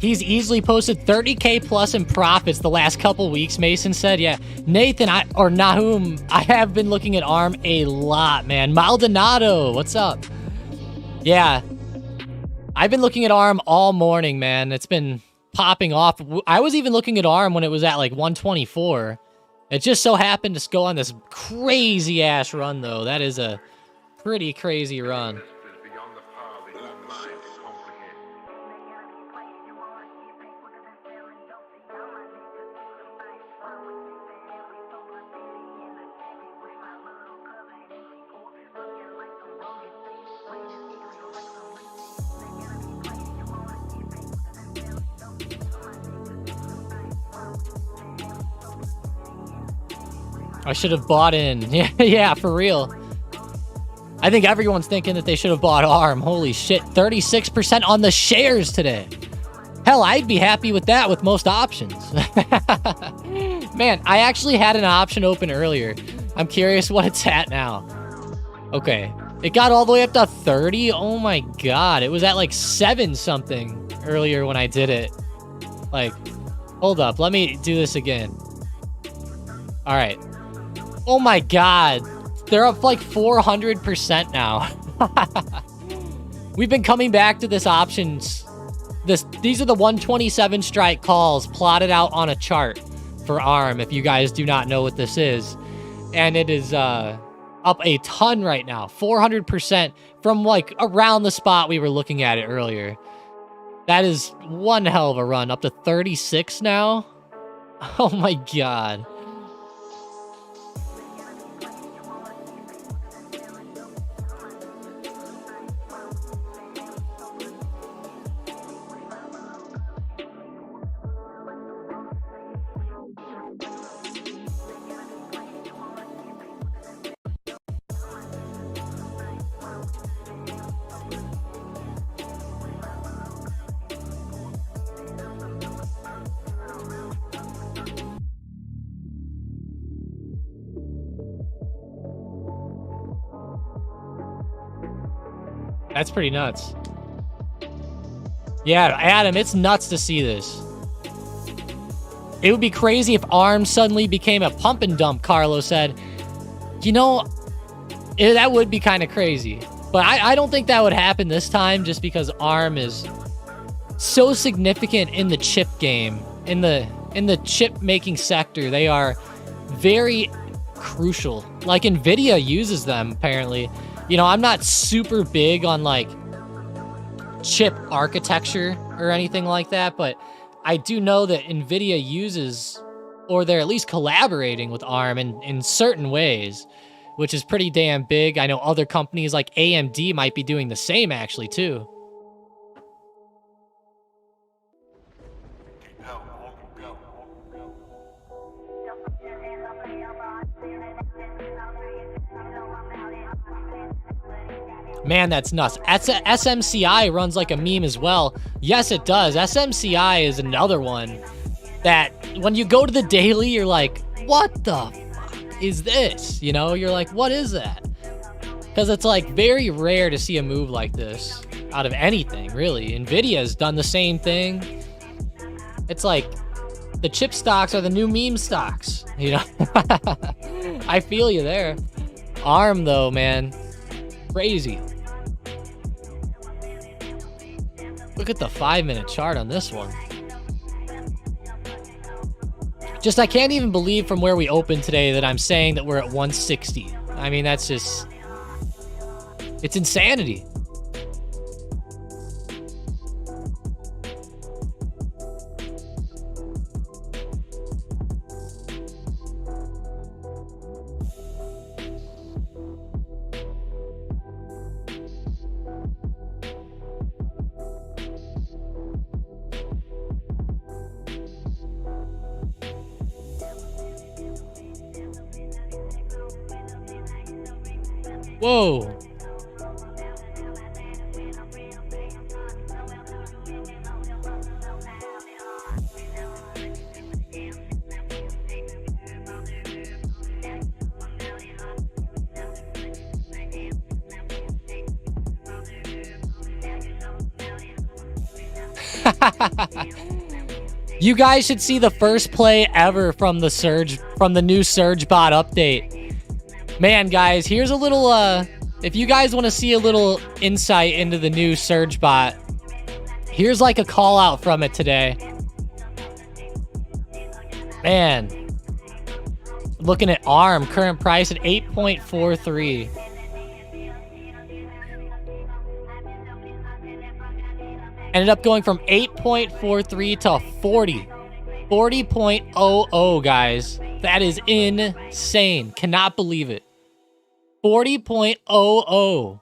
He's easily posted 30K plus in profits the last couple weeks, Mason said. Yeah, Nathan, Nahum, I have been looking at ARM a lot, man. Maldonado, what's up? Yeah, I've been looking at ARM all morning, man. It's been popping off. I was even looking at ARM when it was at like 124. It just so happened to go on this crazy-ass run, though. That is a pretty crazy run. I should have bought in. Yeah, for real. I think everyone's thinking that they should have bought ARM. Holy shit, 36% on the shares today. Hell, I'd be happy with that with most options. Man, I actually had an option open earlier. I'm curious what it's at now. Okay, it got all the way up to 30. Oh my god, it was at like 7 something earlier when I did it. Like, hold up, let me do this again. All right. Oh my god. They're up like 400% now. We've been coming back to this options. These are the 127 strike calls plotted out on a chart for ARM, if you guys do not know what this is. And it is up a ton right now. 400% from like around the spot we were looking at it earlier. That is one hell of a run. Up to 36 now. Oh my god. That's pretty nuts. Yeah, Adam, it's nuts to see this. It would be crazy if ARM suddenly became a pump and dump, Carlos said. You know, that would be kind of crazy. But I don't think that would happen this time just because ARM is so significant in the chip game. In the chip making sector, they are very crucial. Like NVIDIA uses them, apparently. You know, I'm not super big on, like, chip architecture or anything like that, but I do know that NVIDIA uses, or they're at least collaborating with ARM in certain ways, which is pretty damn big. I know other companies like AMD might be doing the same, actually, too. Man, that's nuts. SMCI runs like a meme as well. Yes, it does. SMCI is another one that when you go to the daily, you're like, what the fuck is this? You know, you're like, what is that? Because it's like very rare to see a move like this out of anything, really. NVIDIA has done the same thing. It's like the chip stocks are the new meme stocks, you know? I feel you there. ARM, though, man. Crazy. Look at the 5-minute chart on this one. Just, I can't even believe from where we opened today that I'm saying that we're at 160. I mean, that's just... it's insanity. Whoa. You guys should see the first play ever from the Surge, from the new Surge bot update. Man, guys, here's a little, if you guys want to see a little insight into the new Surge bot, here's like a call out from it today. Man. Looking at ARM, current price at 8.43. Ended up going from 8.43 to 40. 40.00, guys. That is insane. Cannot believe it. 40.00.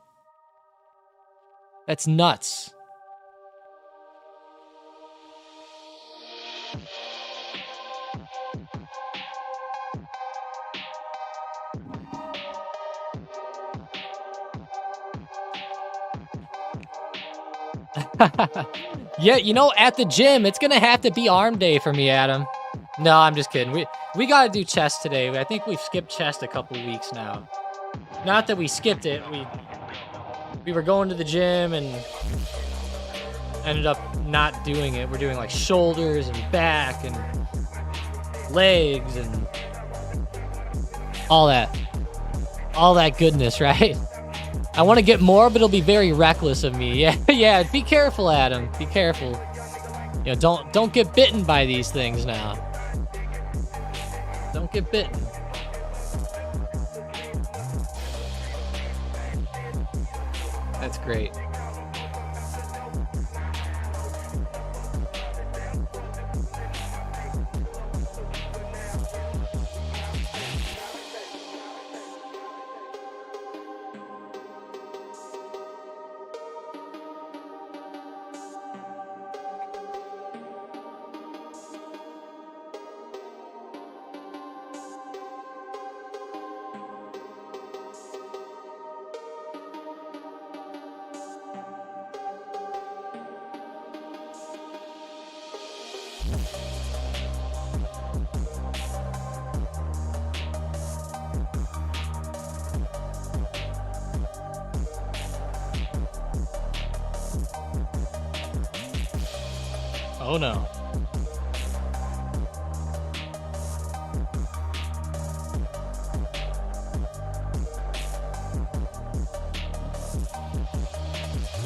That's nuts. Yeah, you know, at the gym, it's gonna have to be arm day for me, Adam. No, I'm just kidding. We gotta do chest today. I think we've skipped chest a couple weeks now. Not that we skipped it. We were going to the gym and ended up not doing it. We're doing like shoulders and back and legs and all that goodness, right? I want to get more, but it'll be very reckless of me. Yeah, yeah. Be careful, Adam. Be careful. You know, don't get bitten by these things now. Don't get bitten. That's great. Oh no.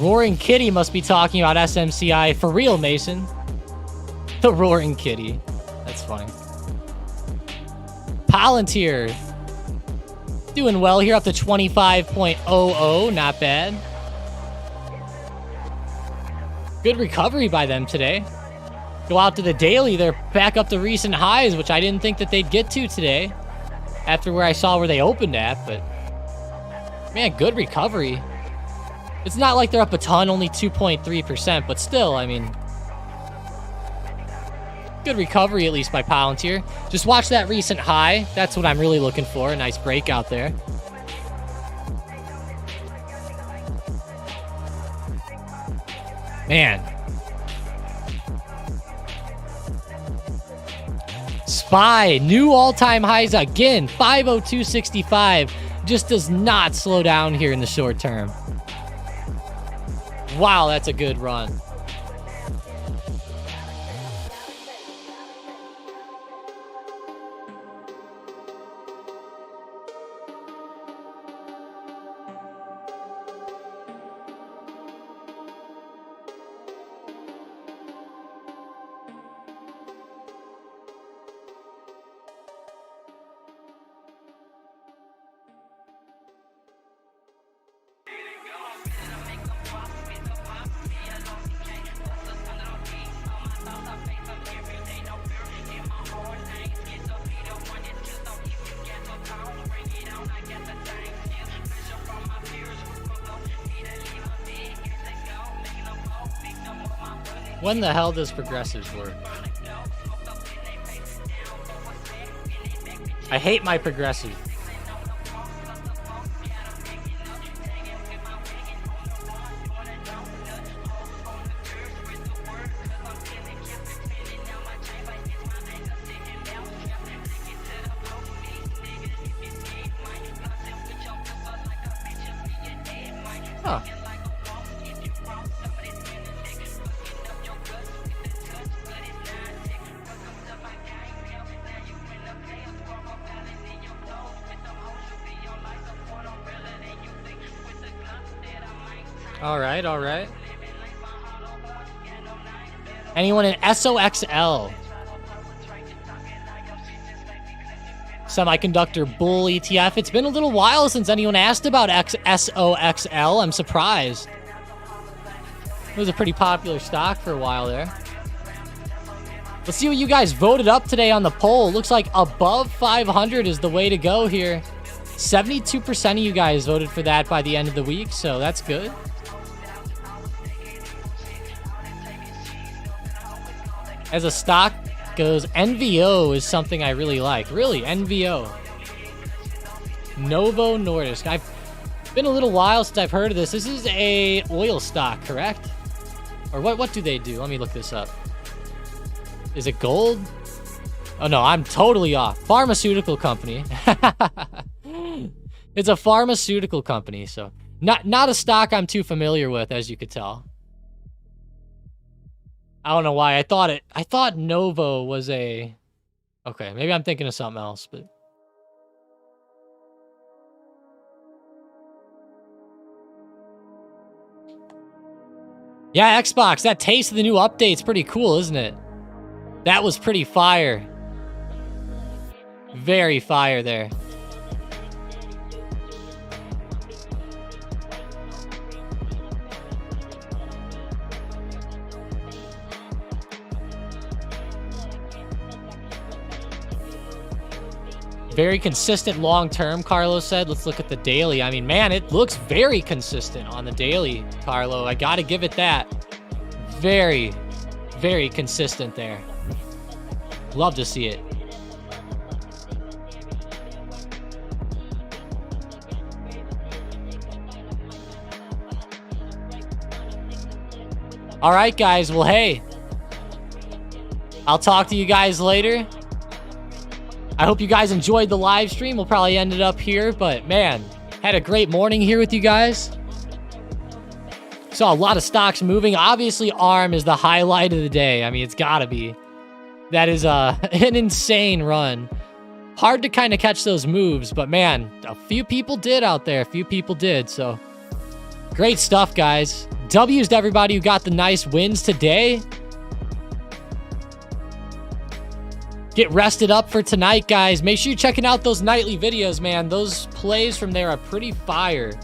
Roaring Kitty must be talking about SMCI for real, Mason. The Roaring Kitty. That's funny. Palantir. Doing well here, up to 25.00. Not bad. Good recovery by them today. Go out to the daily, they're back up to recent highs, which I didn't think that they'd get to today after where I saw where they opened at, but man, good recovery. It's not like they're up a ton, only 2.3%, but still, I mean, good recovery at least by Palantir. Just watch that recent high. That's what I'm really looking for. A nice breakout there. Man. SPY, new all-time highs again, 502.65. Just does not slow down here in the short term. Wow, that's a good run. When the hell does progressives work? I hate my progressive. Huh. All right, all right. Anyone in SOXL? Semiconductor bull ETF. It's been a little while since anyone asked about SOXL. I'm surprised. It was a pretty popular stock for a while there. Let's see what you guys voted up today on the poll. Looks like above 500 is the way to go here. 72% of you guys voted for that by the end of the week, so that's good. As a stock goes, NVO is something I really like. Really, NVO. Novo Nordisk. I've been a little while since I've heard of this. This is a oil stock, correct? Or what do they do? Let me look this up. Is it gold? Oh no, I'm totally off. Pharmaceutical company. It's a pharmaceutical company, so not a stock I'm too familiar with, as you could tell. I don't know why. I thought Novo was a... Okay, maybe I'm thinking of something else, but... Yeah, Xbox, that taste of the new update's pretty cool, isn't it? That was pretty fire. Very fire there. Very consistent long-term, Carlo said. Let's look at the daily. I mean, man, it looks very consistent on the daily, Carlo. I gotta give it that. Very, very consistent there. Love to see it. All right, guys. Well, hey. I'll talk to you guys later. I hope you guys enjoyed the live stream. We'll probably end it up here, but man, had a great morning here with you guys. Saw a lot of stocks moving. Obviously, ARM is the highlight of the day. I mean, it's gotta be. That is an insane run. Hard to kind of catch those moves, but man, a few people did out there. A few people did, so great stuff, guys. W's to everybody who got the nice wins today. Get rested up for tonight, guys. Make sure you're checking out those nightly videos, man. Those plays from there are pretty fire.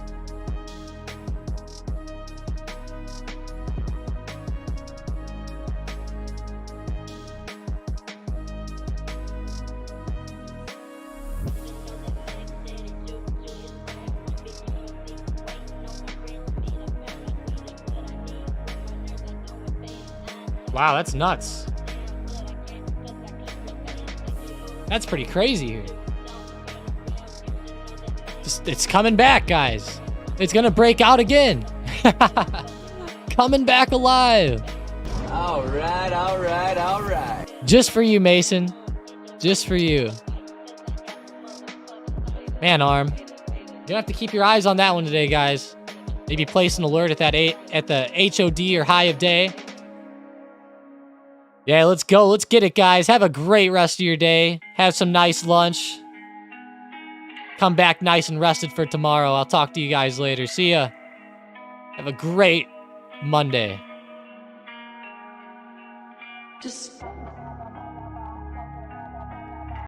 Wow, that's nuts. That's pretty crazy here. It's coming back, guys. It's gonna break out again. Coming back alive. All right, all right, all right. Just for you, Mason. Just for you. Man, ARM. You're gonna have to keep your eyes on that one today, guys. Maybe place an alert at that at the HOD or high of day. Yeah, let's go. Let's get it, guys. Have a great rest of your day. Have some nice lunch. Come back nice and rested for tomorrow. I'll talk to you guys later. See ya. Have a great Monday. Just